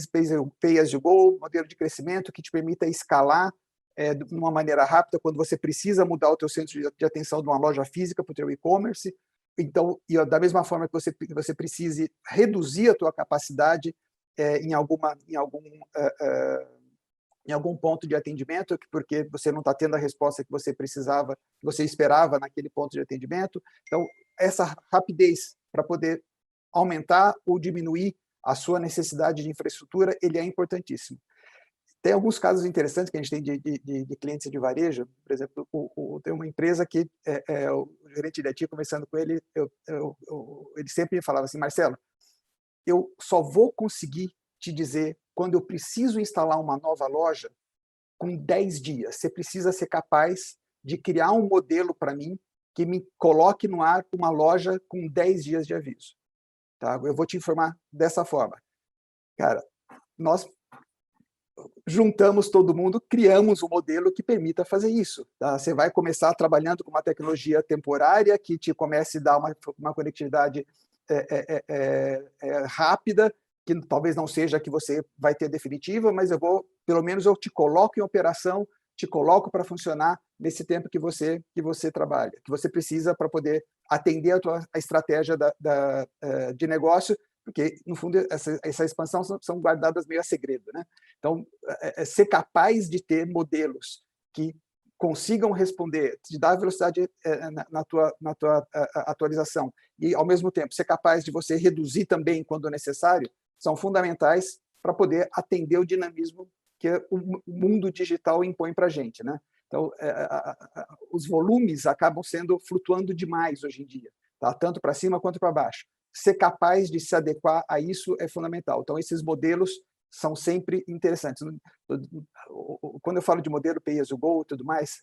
E: as you go, modelo de crescimento que te permita escalar de uma maneira rápida quando você precisa mudar o teu centro de atenção de uma loja física para o teu e-commerce. Então, e da mesma forma que você precise reduzir a tua capacidade em algum ponto de atendimento, porque você não está tendo a resposta que você precisava, que você esperava naquele ponto de atendimento. Então, essa rapidez para poder aumentar ou diminuir a sua necessidade de infraestrutura, ele é importantíssimo. Tem alguns casos interessantes que a gente tem de clientes de varejo. Por exemplo, tem uma empresa que o gerente de IT, conversando com ele, ele sempre falava assim: Marcelo, eu só vou conseguir te dizer quando eu preciso instalar uma nova loja com 10 dias. Você precisa ser capaz de criar um modelo para mim que me coloque no ar uma loja com 10 dias de aviso. Tá? Eu vou te informar dessa forma. Cara, nós juntamos todo mundo, criamos um modelo que permita fazer isso. Tá? Você vai começar trabalhando com uma tecnologia temporária que te comece a dar uma conectividade rápida, que talvez não seja a que você vai ter definitiva, mas pelo menos eu te coloco em operação, te coloco para funcionar nesse tempo que você trabalha, que você precisa para poder atender a estratégia de negócio, porque, no fundo, essa expansão são guardadas meio a segredo, né? Então, ser capaz de ter modelos que consigam responder, te dar velocidade na tua atualização e, ao mesmo tempo, ser capaz de você reduzir também quando necessário, são fundamentais para poder atender o dinamismo que o mundo digital impõe para a gente, né? Então, os volumes acabam flutuando demais hoje em dia, tá? Tanto para cima quanto para baixo. Ser capaz de se adequar a isso é fundamental. Então, esses modelos são sempre interessantes. Quando eu falo de modelo Pay as you go e tudo mais,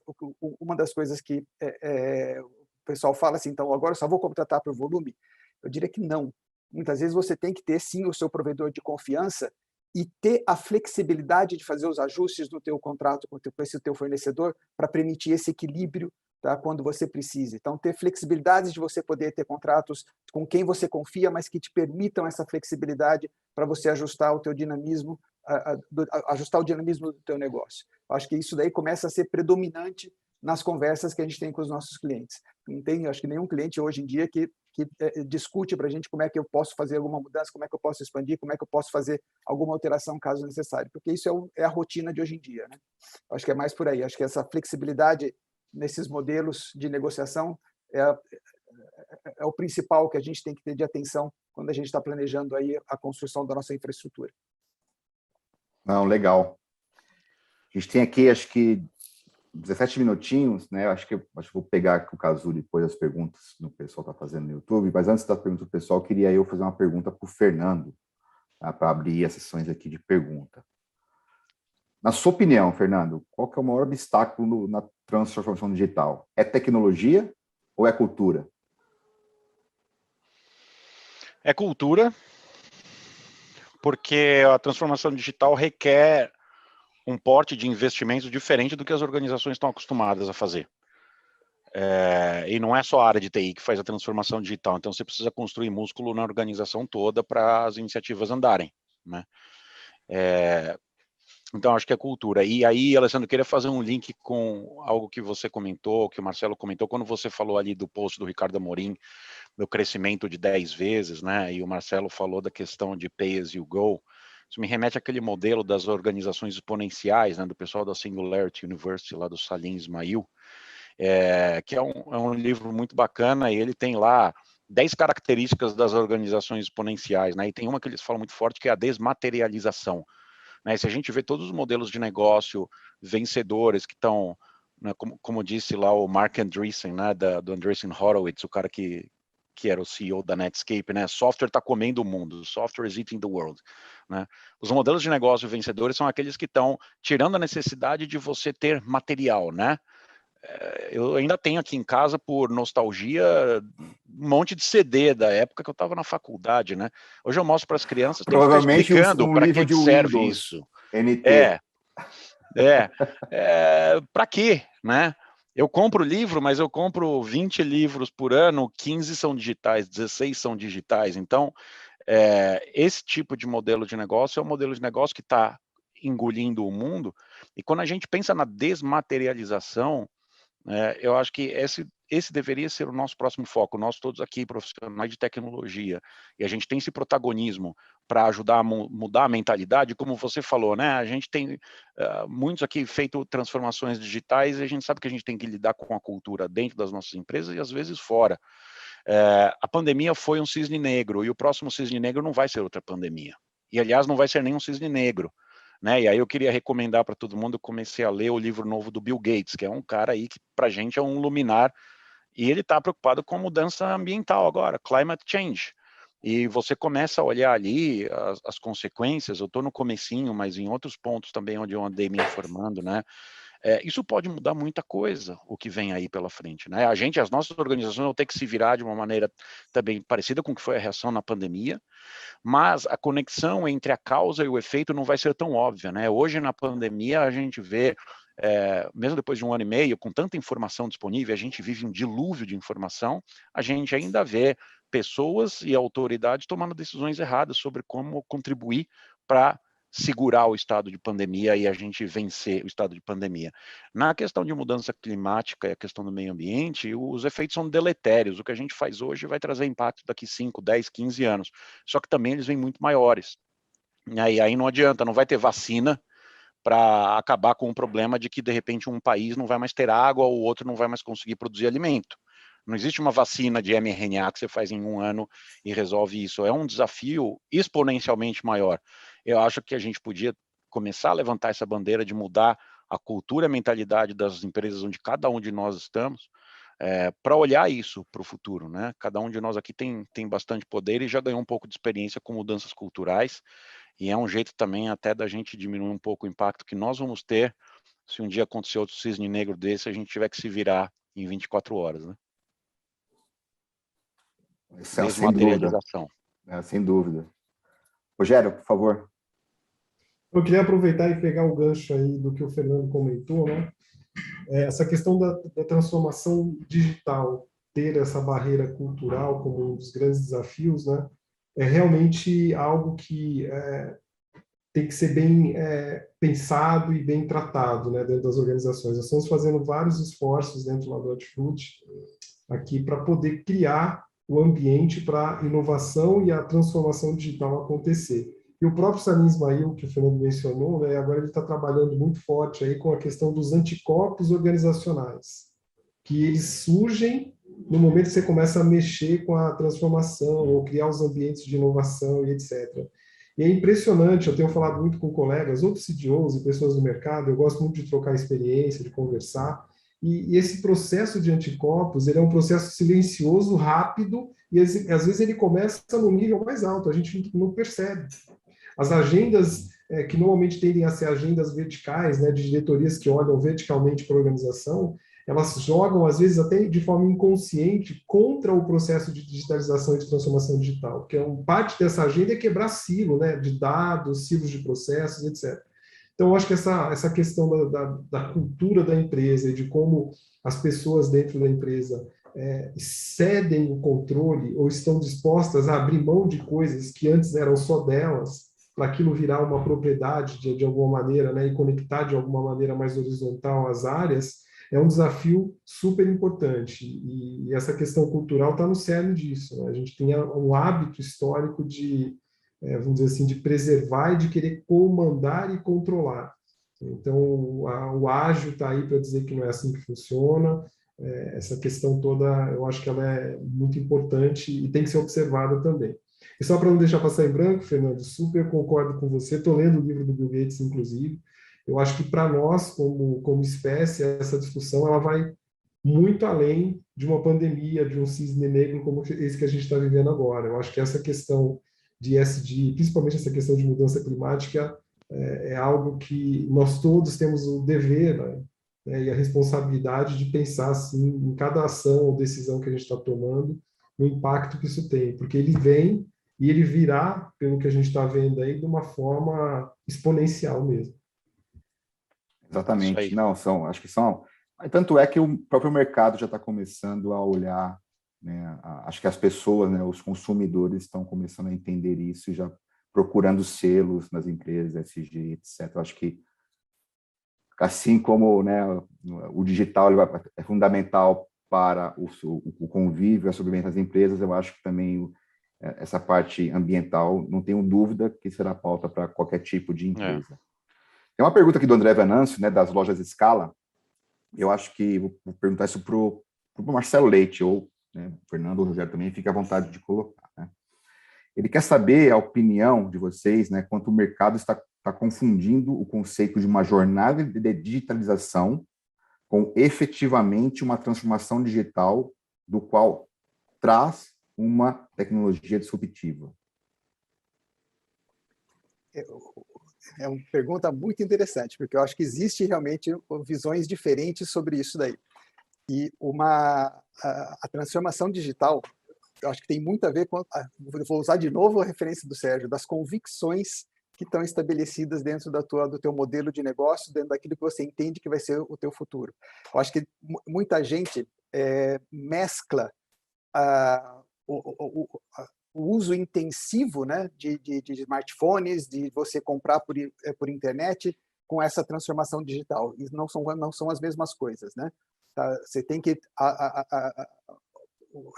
E: uma das coisas que o pessoal fala assim, então, agora eu só vou contratar por volume, eu diria que não. Muitas vezes você tem que ter, sim, o seu provedor de confiança e ter a flexibilidade de fazer os ajustes no teu contrato com esse teu fornecedor para permitir esse equilíbrio, tá, quando você precise. Então, ter flexibilidade de você poder ter contratos com quem você confia, mas que te permitam essa flexibilidade para você ajustar o teu dinamismo, ajustar o dinamismo do teu negócio. Eu acho que isso daí começa a ser predominante nas conversas que a gente tem com os nossos clientes. Não tem, acho que nenhum cliente hoje em dia que discute para a gente como é que eu posso fazer alguma mudança, como é que eu posso expandir, como é que eu posso fazer alguma alteração caso necessário, porque isso é a rotina de hoje em dia, né? Acho que é mais por aí. Acho que essa flexibilidade nesses modelos de negociação é o principal que a gente tem que ter de atenção quando a gente está planejando aí a construção da nossa infraestrutura.
C: Não, legal. A gente tem aqui, acho que 17 minutinhos, né? Acho que vou pegar com o Cazu depois as perguntas que o pessoal está fazendo no YouTube, mas antes da pergunta do pessoal, queria eu fazer uma pergunta para o Fernando. tá? Para abrir as sessões aqui de pergunta. Na sua opinião, Fernando, qual que é o maior obstáculo na transformação digital? É tecnologia ou é cultura?
D: É cultura, porque a transformação digital requer um porte de investimentos diferente do que as organizações estão acostumadas a fazer. E não é só a área de TI que faz a transformação digital, então você precisa construir músculo na organização toda para as iniciativas andarem, né? Então, acho que é cultura. E aí, Alessandro, eu queria fazer um link com algo que você comentou, que o Marcelo comentou, quando você falou ali do post do Ricardo Amorim, do crescimento de 10 vezes, né? E o Marcelo falou da questão de pay as you go. Isso me remete àquele modelo das organizações exponenciais, né? Do pessoal da Singularity University, lá do Salim Ismail, que é um livro muito bacana, e ele tem lá 10 características das organizações exponenciais, né? E tem uma que eles falam muito forte, que é a desmaterialização. Né, se a gente vê todos os modelos de negócio vencedores que estão, né, como disse lá o Mark Andreessen, né, do Andreessen Horowitz, o cara que era o CEO da Netscape, né, software está comendo o mundo, software is eating the world. Né? Os modelos de negócio vencedores são aqueles que estão tirando a necessidade de você ter material, né? Eu ainda tenho aqui em casa, por nostalgia, um monte de CD da época que eu estava na faculdade, né? Hoje eu mostro para as crianças, tem que ficar explicando para que serve
C: Windows,
D: isso.
C: NT.
D: Para quê, né? Eu compro livro, mas eu compro 20 livros por ano, 15 são digitais, 16 são digitais. Então, esse tipo de modelo de negócio é um modelo de negócio que está engolindo o mundo. E quando a gente pensa na desmaterialização, eu acho que esse deveria ser o nosso próximo foco. Nós todos aqui, profissionais de tecnologia, e a gente tem esse protagonismo para ajudar a mudar a mentalidade, como você falou, né? A gente tem muitos aqui feito transformações digitais e a gente sabe que a gente tem que lidar com a cultura dentro das nossas empresas e às vezes fora. A pandemia foi um cisne negro, e o próximo cisne negro não vai ser outra pandemia. E, aliás, não vai ser nenhum cisne negro. Né? E aí eu queria recomendar para todo mundo, eu comecei a ler o livro novo do Bill Gates, que é um cara aí que para a gente é um luminar, e ele está preocupado com mudança ambiental agora, climate change. E você começa a olhar ali as consequências, eu estou no comecinho, mas em outros pontos também onde eu andei me informando, né? Isso pode mudar muita coisa, o que vem aí pela frente, né? As nossas organizações vão ter que se virar de uma maneira também parecida com o que foi a reação na pandemia, mas a conexão entre a causa e o efeito não vai ser tão óbvia, né? Hoje, na pandemia, a gente vê, mesmo depois de 1 ano e meio, com tanta informação disponível, a gente vive um dilúvio de informação, a gente ainda vê pessoas e autoridades tomando decisões erradas sobre como contribuir para segurar o estado de pandemia e a gente vencer o estado de pandemia. Na questão de mudança climática e a questão do meio ambiente, os efeitos são deletérios. O que a gente faz hoje vai trazer impacto daqui 5, 10, 15 anos. Só que também eles vêm muito maiores. E aí não adianta, não vai ter vacina para acabar com o problema de que, de repente, um país não vai mais ter água ou o outro não vai mais conseguir produzir alimento. Não existe uma vacina de mRNA que você faz em 1 ano e resolve isso. É um desafio exponencialmente maior. Eu acho que a gente podia começar a levantar essa bandeira de mudar a cultura e a mentalidade das empresas onde cada um de nós estamos, para olhar isso para o futuro, né? Cada um de nós aqui tem bastante poder e já ganhou um pouco de experiência com mudanças culturais, e é um jeito também até da gente diminuir um pouco o impacto que nós vamos ter se um dia acontecer outro cisne negro desse, a gente tiver que se virar em 24 horas, né?
C: Desmaterialização. Sem dúvida. Rogério, por favor.
F: Eu queria aproveitar e pegar o gancho aí do que o Fernando comentou, né? Essa questão da transformação digital, ter essa barreira cultural como um dos grandes desafios, né? É realmente algo que tem que ser bem pensado e bem tratado, né, dentro das organizações. Nós estamos fazendo vários esforços dentro lá do Hortifruti aqui para poder criar o ambiente para a inovação e a transformação digital acontecer. E o próprio Salim Ismail, que o Fernando mencionou, né, agora ele está trabalhando muito forte aí com a questão dos anticorpos organizacionais, que eles surgem no momento que você começa a mexer com a transformação ou criar os ambientes de inovação e etc. E é impressionante, eu tenho falado muito com colegas, outros CEOs e pessoas do mercado, eu gosto muito de trocar experiência, de conversar, e esse processo de anticorpos, ele é um processo silencioso, rápido, e às vezes ele começa no nível mais alto, a gente não percebe. As agendas que normalmente tendem a ser agendas verticais, né, de diretorias que olham verticalmente para a organização, elas jogam, às vezes, até de forma inconsciente, contra o processo de digitalização e de transformação digital, porque parte dessa agenda é quebrar silo, né, de dados, silos de processos, etc. Então, eu acho que essa questão da cultura da empresa e de como as pessoas dentro da empresa cedem o controle ou estão dispostas a abrir mão de coisas que antes eram só delas, para aquilo virar uma propriedade de alguma maneira, né, e conectar de alguma maneira mais horizontal as áreas, é um desafio super importante. E essa questão cultural está no cerne disso, né? A gente tem um hábito histórico de, vamos dizer assim, de preservar e de querer comandar e controlar. Então, o ágil está aí para dizer que não é assim que funciona. Essa questão toda, eu acho que ela é muito importante e tem que ser observada também. E só para não deixar passar em branco, Fernando, super concordo com você, estou lendo o livro do Bill Gates, inclusive. Eu acho que para nós, como espécie, essa discussão ela vai muito além de uma pandemia, de um cisne negro como esse que a gente está vivendo agora. Eu acho que essa questão de ESG, principalmente essa questão de mudança climática, é algo que nós todos temos o dever, né, e a responsabilidade de pensar assim, em cada ação ou decisão que a gente está tomando, no impacto que isso tem, porque ele vem e ele virá, pelo que a gente está vendo aí, de uma forma exponencial mesmo.
C: Exatamente. Não, acho que são. Tanto é que o próprio mercado já está começando a olhar, né? Acho que as pessoas, né, os consumidores estão começando a entender isso e já procurando selos nas empresas, SG, etc. Acho que, assim como, né, o digital é fundamental para o convívio, a sobrevivência das empresas, eu acho que também essa parte ambiental, não tenho dúvida que será pauta para qualquer tipo de empresa. Tem uma pergunta aqui do André Venâncio, né, das lojas Scala. Eu acho que vou perguntar isso para o Marcelo Leite, ou, né, o Fernando ou o Rogério também, fica à vontade de colocar. Né? Ele quer saber a opinião de vocês, né, quanto o mercado está confundindo o conceito de uma jornada de digitalização com efetivamente uma transformação digital, do qual traz uma tecnologia disruptiva.
E: É uma pergunta muito interessante, porque eu acho que existe realmente visões diferentes sobre isso daí. E a transformação digital, eu acho que tem muito a ver com, vou usar de novo a referência do Sérgio, das convicções que estão estabelecidas dentro do teu modelo de negócio, dentro daquilo que você entende que vai ser o teu futuro. Eu acho que muita gente mescla o uso intensivo, né, de smartphones, de você comprar por internet, com essa transformação digital. E não são as mesmas coisas, né? Tá? Você tem que... acho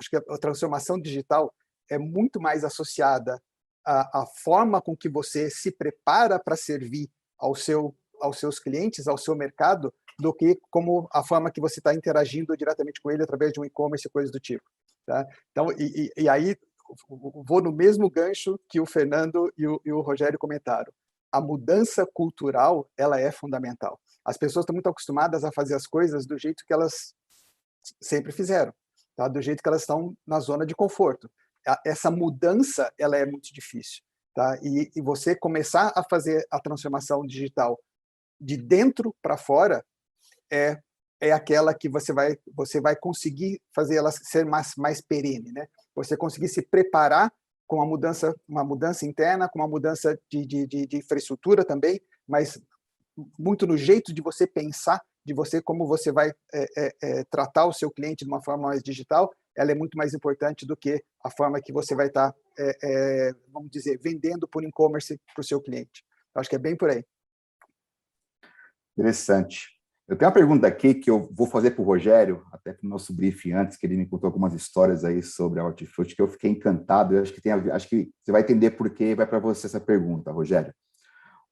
E: que a transformação digital é muito mais associada à forma com que você se prepara para servir aos seus clientes, ao seu mercado, do que como a forma que você está interagindo diretamente com ele através de um e-commerce e coisas do tipo. Tá? Então, e aí vou no mesmo gancho que o Fernando e o Rogério comentaram. A mudança cultural, ela é fundamental. As pessoas estão muito acostumadas a fazer as coisas do jeito que elas sempre fizeram, tá? Do jeito que elas estão na zona de conforto. Essa mudança, ela é muito difícil. Tá? E você começar a fazer a transformação digital de dentro para fora é aquela que você vai conseguir fazer ela ser mais perene, né? Você conseguir se preparar com uma mudança interna, com uma mudança de infraestrutura também, mas muito no jeito de você pensar, de você como você vai tratar o seu cliente de uma forma mais digital, ela é muito mais importante do que a forma que você vai estar, vamos dizer, vendendo por e-commerce para o seu cliente. Eu acho que é bem por aí.
C: Interessante. Eu tenho uma pergunta aqui que eu vou fazer para o Rogério, até para o nosso briefing antes, que ele me contou algumas histórias aí sobre a Hortifruti, que eu fiquei encantado. Eu acho que acho que você vai entender por que vai para você essa pergunta, Rogério.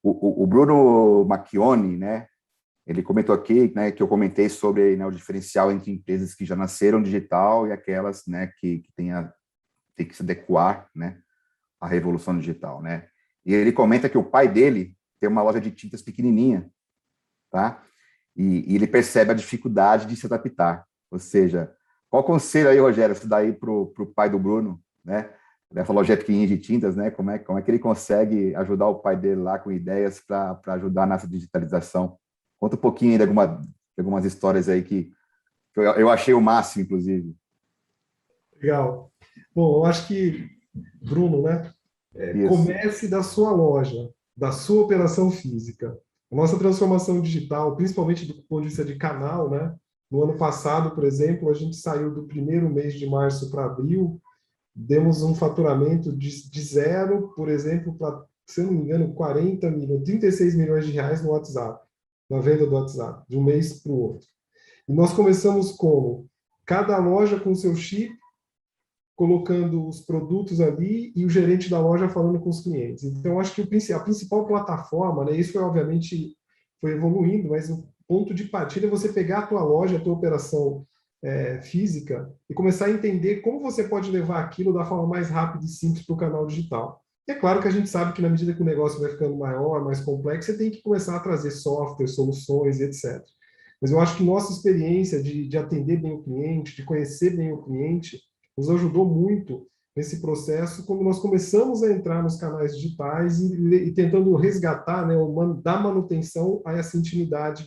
C: O Bruno Macchioni, né? Ele comentou aqui, né, que eu comentei sobre, né, o diferencial entre empresas que já nasceram digital e aquelas, né, que tem que se adequar, né, à revolução digital, né? E ele comenta que o pai dele tem uma loja de tintas pequenininha, tá? E ele percebe a dificuldade de se adaptar. Ou seja, qual conselho aí, Rogério, você dá aí para o pai do Bruno, né? dessa lojetinha de tintas, né? Como é que ele consegue ajudar o pai dele lá com ideias para ajudar nessa digitalização? Conta um pouquinho aí de algumas histórias aí que eu achei o máximo, inclusive.
F: Legal. Bom, eu acho que, Bruno, né?
C: Isso.
F: Comece da sua loja, da sua operação física. A nossa transformação digital, principalmente do ponto de vista de canal, né? No ano passado, por exemplo, a gente saiu do primeiro mês de março para abril, demos um faturamento de zero, por exemplo, para, se eu não me engano, 40 milhões, 36 milhões de reais no WhatsApp, na venda do WhatsApp, de um mês para o outro. E nós começamos como? Cada loja com seu chip, colocando os produtos ali e o gerente da loja falando com os clientes. Então, acho que a principal plataforma, né, isso obviamente foi evoluindo, mas o ponto de partida é você pegar a tua loja, a tua operação física e começar a entender como você pode levar aquilo da forma mais rápida e simples para o canal digital. E é claro que a gente sabe que na medida que o negócio vai ficando maior, mais complexo, você tem que começar a trazer software, soluções, etc. Mas eu acho que nossa experiência de atender bem o cliente, de conhecer bem o cliente, nos ajudou muito nesse processo quando nós começamos a entrar nos canais digitais e tentando resgatar, né, dar manutenção a essa intimidade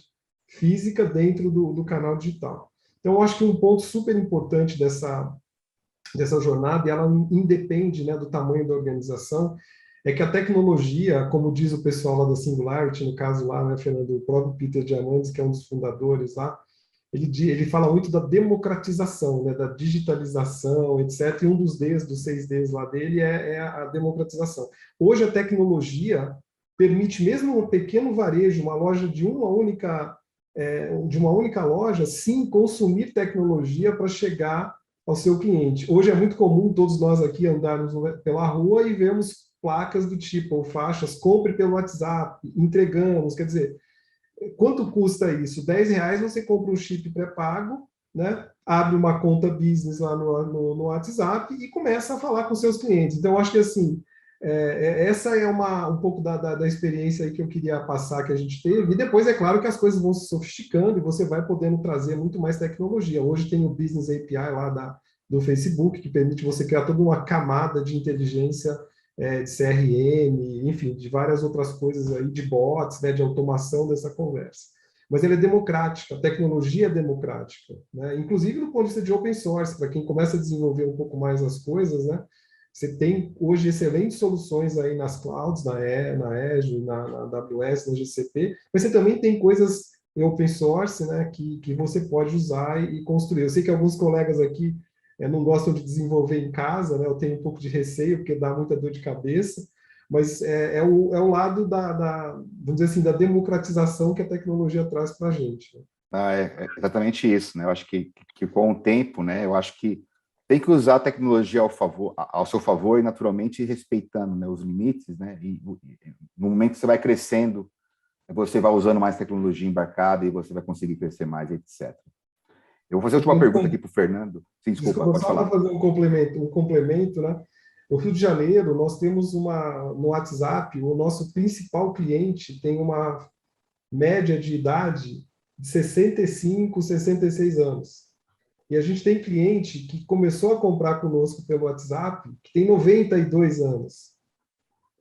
F: física dentro do canal digital. Então, eu acho que um ponto super importante dessa jornada, e ela independe, né, do tamanho da organização, é que a tecnologia, como diz o pessoal lá da Singularity, no caso lá, né, Fernando, o próprio Peter Diamandis, que é um dos fundadores lá, ele fala muito da democratização, né, da digitalização, etc. E um dos Ds, dos 6 Ds lá dele, é a democratização. Hoje, a tecnologia permite, mesmo um pequeno varejo, uma loja de uma única loja, sim, consumir tecnologia para chegar ao seu cliente. Hoje é muito comum todos nós aqui andarmos pela rua e vemos placas do tipo, ou faixas, compre pelo WhatsApp, entregamos, quer dizer, quanto custa isso? R$10 você compra um chip pré-pago, né? Abre uma conta business lá no WhatsApp e começa a falar com seus clientes. Então, acho que assim, essa é um pouco da experiência aí que eu queria passar, que a gente teve. E depois, é claro que as coisas vão se sofisticando e você vai podendo trazer muito mais tecnologia. Hoje tem o Business API lá do Facebook, que permite você criar toda uma camada de inteligência de CRM, enfim, de várias outras coisas aí, de bots, né, de automação dessa conversa. Mas ela é democrática, a tecnologia é democrática, né? Inclusive do ponto de vista de open source, para quem começa a desenvolver um pouco mais as coisas, né? Você tem hoje excelentes soluções aí nas clouds, na Azure, na AWS, na GCP, mas você também tem coisas em open source, né, que você pode usar e construir. Eu sei que alguns colegas aqui não gostam de desenvolver em casa, né? Eu tenho um pouco de receio, porque dá muita dor de cabeça, mas é o lado vamos dizer assim, da democratização que a tecnologia traz para a gente. Né?
C: É exatamente isso, né? Eu acho que com o tempo, né? Eu acho que tem que usar a tecnologia ao seu favor e, naturalmente, respeitando, né, os limites, né? E no momento que você vai crescendo, você vai usando mais tecnologia embarcada e você vai conseguir crescer mais, etc. Eu vou fazer a última pergunta aqui para o Fernando. Sim, desculpa, pode falar.
F: Só para fazer um complemento, né? No Rio de Janeiro, nós temos no WhatsApp, o nosso principal cliente tem uma média de idade de 65, 66 anos. E a gente tem cliente que começou a comprar conosco pelo WhatsApp, que tem 92 anos.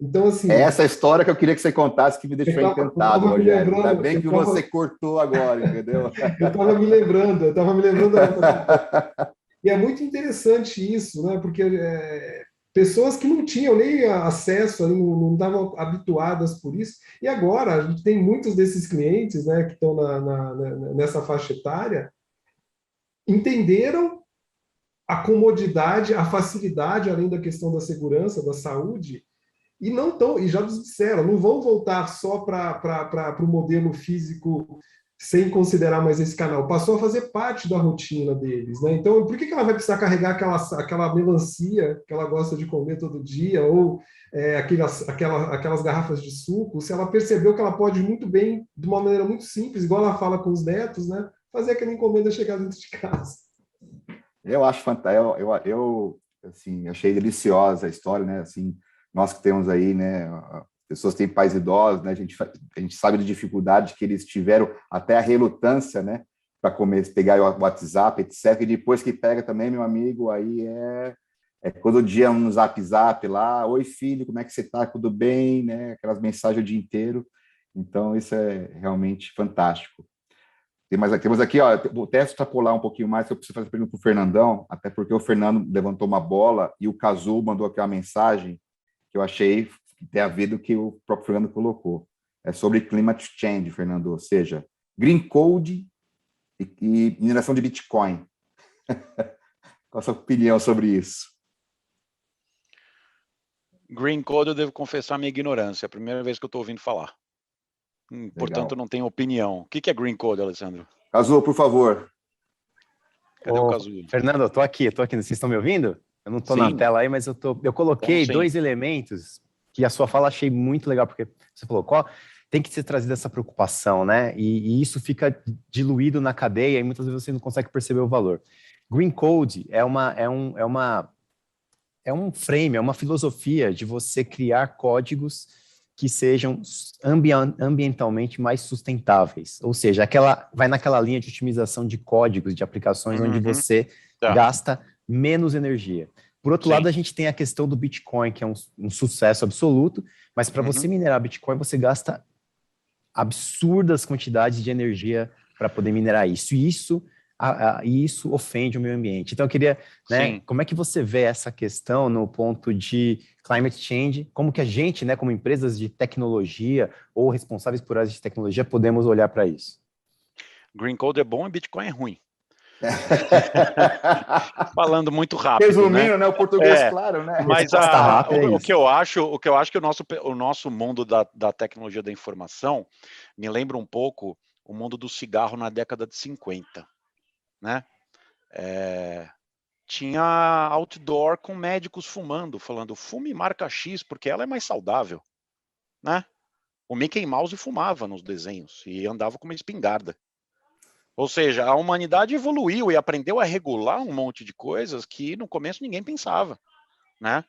F: Então, assim...
C: É essa história que eu queria que você contasse, que me deixou encantado, Rogério. Ainda bem que você cortou agora, entendeu?
F: Eu estava me lembrando. E é muito interessante isso, né? Porque pessoas que não tinham nem acesso, não estavam habituadas por isso. E agora, a gente tem muitos desses clientes, né, que estão nessa faixa etária, entenderam a comodidade, a facilidade, além da questão da segurança, da saúde, e já disseram, não vão voltar só para o modelo físico sem considerar mais esse canal. Passou a fazer parte da rotina deles, né? Então, por que ela vai precisar carregar aquela melancia que ela gosta de comer todo dia, ou aquelas garrafas de suco, se ela percebeu que ela pode muito bem, de uma maneira muito simples, igual ela fala com os netos, né? Fazer aquela encomenda chegar dentro de casa.
C: Eu acho fantástico. Eu assim, achei deliciosa a história, né? Assim, nós que temos aí, né? Pessoas que têm pais idosos, né? A gente sabe da dificuldade que eles tiveram, até a relutância, né? Para pegar o WhatsApp, etc. E depois que pega também, meu amigo, aí todo dia um zap lá, oi filho, como é que você está? Tudo bem? Né? Aquelas mensagens o dia inteiro. Então, isso é realmente fantástico. Temos aqui, ó, vou até extrapolar um pouquinho mais, eu preciso fazer pergunta para o Fernandão, até porque o Fernando levantou uma bola e o Cazu mandou aqui uma mensagem que eu achei que tem a ver do que o próprio Fernando colocou. É sobre climate change, Fernando, ou seja, green code e mineração de Bitcoin. Qual a sua opinião sobre isso?
D: Green Code, eu devo confessar minha ignorância. É a primeira vez que eu estou ouvindo falar. Portanto, não tenho opinião. O que é Green Code, Alessandro?
C: Cazu, por favor.
D: Cadê o Cazu?
A: Fernando, eu tô aqui. Vocês estão me ouvindo? Eu não estou na tela aí, mas eu coloquei dois elementos que a sua fala achei muito legal, porque você falou, tem que ser trazida essa preocupação, né? E isso fica diluído na cadeia e muitas vezes você não consegue perceber o valor. Green Code é um frame, é uma filosofia de você criar códigos que sejam ambientalmente mais sustentáveis. Ou seja, vai naquela linha de otimização de códigos, de aplicações onde você gasta menos energia. Por outro lado, a gente tem a questão do Bitcoin, que é um sucesso absoluto, mas para você minerar Bitcoin, você gasta absurdas quantidades de energia para poder minerar isso. E isso ofende o meio ambiente. Então, eu queria, né, como é que você vê essa questão no ponto de climate change? Como que a gente, né, como empresas de tecnologia ou responsáveis por áreas de tecnologia, podemos olhar para isso?
D: Green Code é bom e Bitcoin é ruim. Falando muito rápido,
C: resumindo, né? O português, claro, né?
D: Mas o que eu acho que o nosso mundo da tecnologia da informação me lembra um pouco o mundo do cigarro na década de 50, né? Tinha outdoor com médicos fumando, falando fume marca X porque ela é mais saudável, né? O Mickey Mouse fumava nos desenhos e andava com uma espingarda. Ou seja, a humanidade evoluiu e aprendeu a regular um monte de coisas que no começo ninguém pensava, né?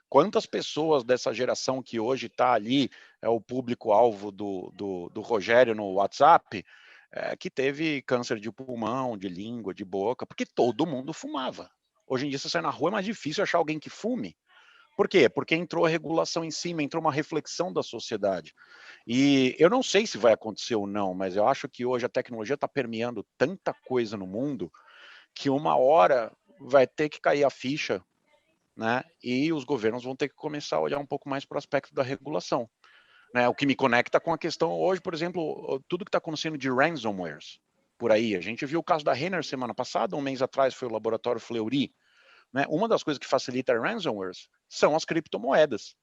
D: Quantas pessoas dessa geração que hoje está ali, é o público-alvo do Rogério no WhatsApp, que teve câncer de pulmão, de língua, de boca, porque todo mundo fumava. Hoje em dia, você sai na rua, é mais difícil achar alguém que fume. Por quê? Porque entrou a regulação em cima, entrou uma reflexão da sociedade. E eu não sei se vai acontecer ou não, mas eu acho que hoje a tecnologia está permeando tanta coisa no mundo que uma hora vai ter que cair a ficha, né? E os governos vão ter que começar a olhar um pouco mais para o aspecto da regulação. Né? O que me conecta com a questão hoje, por exemplo, tudo que está acontecendo de ransomwares por aí. A gente viu o caso da Renner semana passada, um mês atrás foi o laboratório Fleury. Né? Uma das coisas que facilita ransomwares são as criptomoedas.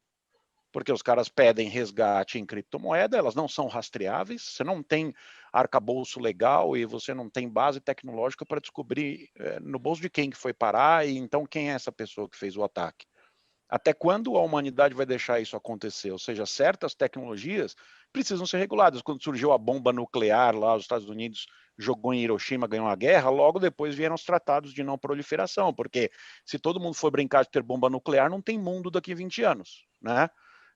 D: Porque os caras pedem resgate em criptomoeda, elas não são rastreáveis, você não tem arcabouço legal e você não tem base tecnológica para descobrir no bolso de quem que foi parar e então quem é essa pessoa que fez o ataque. Até quando a humanidade vai deixar isso acontecer? Ou seja, certas tecnologias precisam ser reguladas. Quando surgiu a bomba nuclear lá, os Estados Unidos jogou em Hiroshima, ganhou a guerra, logo depois vieram os tratados de não proliferação, porque se todo mundo for brincar de ter bomba nuclear, não tem mundo daqui a 20 anos, né?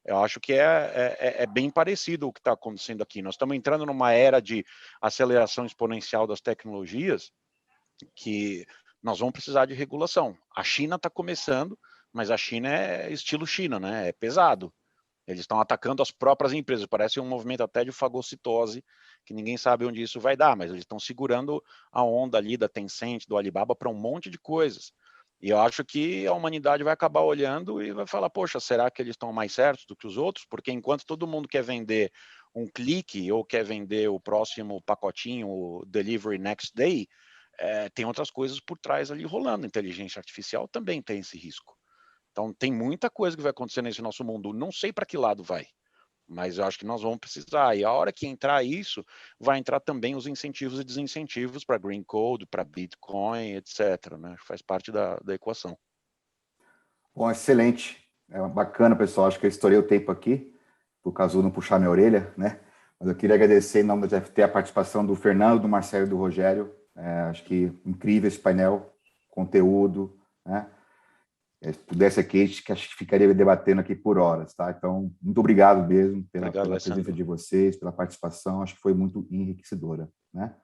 D: Eu acho que é bem parecido o que está acontecendo aqui. Nós estamos entrando numa era de aceleração exponencial das tecnologias que nós vamos precisar de regulação. A China está começando, mas a China é estilo China, né? É pesado. Eles estão atacando as próprias empresas. Parece um movimento até de fagocitose, que ninguém sabe onde isso vai dar, mas eles estão segurando a onda ali da Tencent, do Alibaba, para um monte de coisas. E eu acho que a humanidade vai acabar olhando e vai falar, poxa, será que eles estão mais certos do que os outros? Porque enquanto todo mundo quer vender um clique ou quer vender o próximo pacotinho, o Delivery Next Day, tem outras coisas por trás ali rolando. Inteligência artificial também tem esse risco. Então, tem muita coisa que vai acontecer nesse nosso mundo. Não sei para que lado vai, mas eu acho que nós vamos precisar. E a hora que entrar isso, vai entrar também os incentivos e desincentivos para Green Code, para Bitcoin, etc. Né? Faz parte da equação.
C: Bom, excelente. Bacana, pessoal. Acho que eu estourei o tempo aqui, para o Cazu não puxar minha orelha, né? Mas eu queria agradecer, em nome da GFT, a participação do Fernando, do Marcelo e do Rogério. Acho que incrível esse painel, conteúdo, né? Se pudesse aqui, acho que ficaria debatendo aqui por horas, tá? Então, muito obrigado mesmo pela presença de vocês, pela participação, acho que foi muito enriquecedora, né?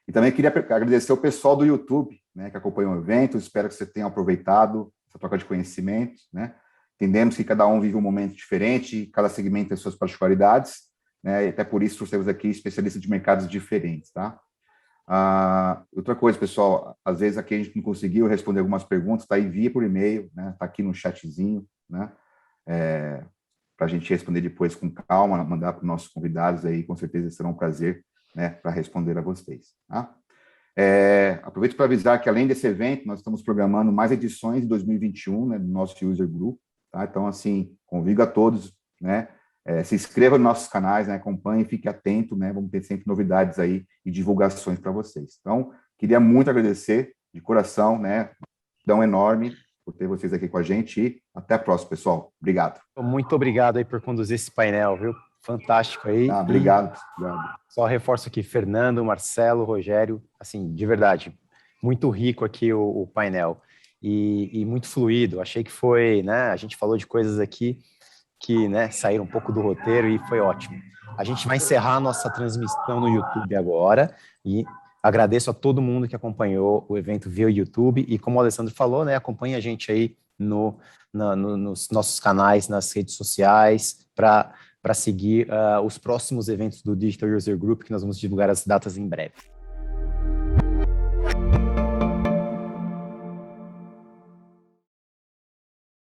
C: E também queria agradecer o pessoal do YouTube, né, que acompanhou o evento, espero que você tenha aproveitado, essa troca de conhecimento, né? Entendemos que cada um vive um momento diferente, cada segmento tem suas particularidades, né? E até por isso trouxemos aqui especialistas de mercados diferentes, tá? Outra coisa, pessoal, às vezes aqui a gente não conseguiu responder algumas perguntas, tá? Envia por e-mail, né? Tá aqui no chatzinho, né? Para a gente responder depois com calma, mandar para os nossos convidados aí, com certeza será um prazer, né? Para responder a vocês, tá? Aproveito para avisar que, além desse evento, nós estamos programando mais edições de 2021, né, do nosso User Group, tá? Então, assim, convido a todos, né, se inscrevam nos nossos canais, né, acompanhem, fiquem atentos, né, vamos ter sempre novidades aí e divulgações para vocês. Então, queria muito agradecer, de coração, né, gratidão enorme por ter vocês aqui com a gente e até a próxima, pessoal. Obrigado.
A: Muito obrigado aí por conduzir esse painel, viu? Fantástico aí.
C: Obrigado.
A: Só reforço aqui, Fernando, Marcelo, Rogério, assim, de verdade, muito rico aqui o painel e muito fluido. Achei que foi, né, a gente falou de coisas aqui que, né, saíram um pouco do roteiro e foi ótimo. A gente vai encerrar a nossa transmissão no YouTube agora e agradeço a todo mundo que acompanhou o evento via YouTube e, como o Alessandro falou, né, acompanhe a gente aí nos nossos canais, nas redes sociais, para seguir os próximos eventos do Digital User Group, que nós vamos divulgar as datas em breve.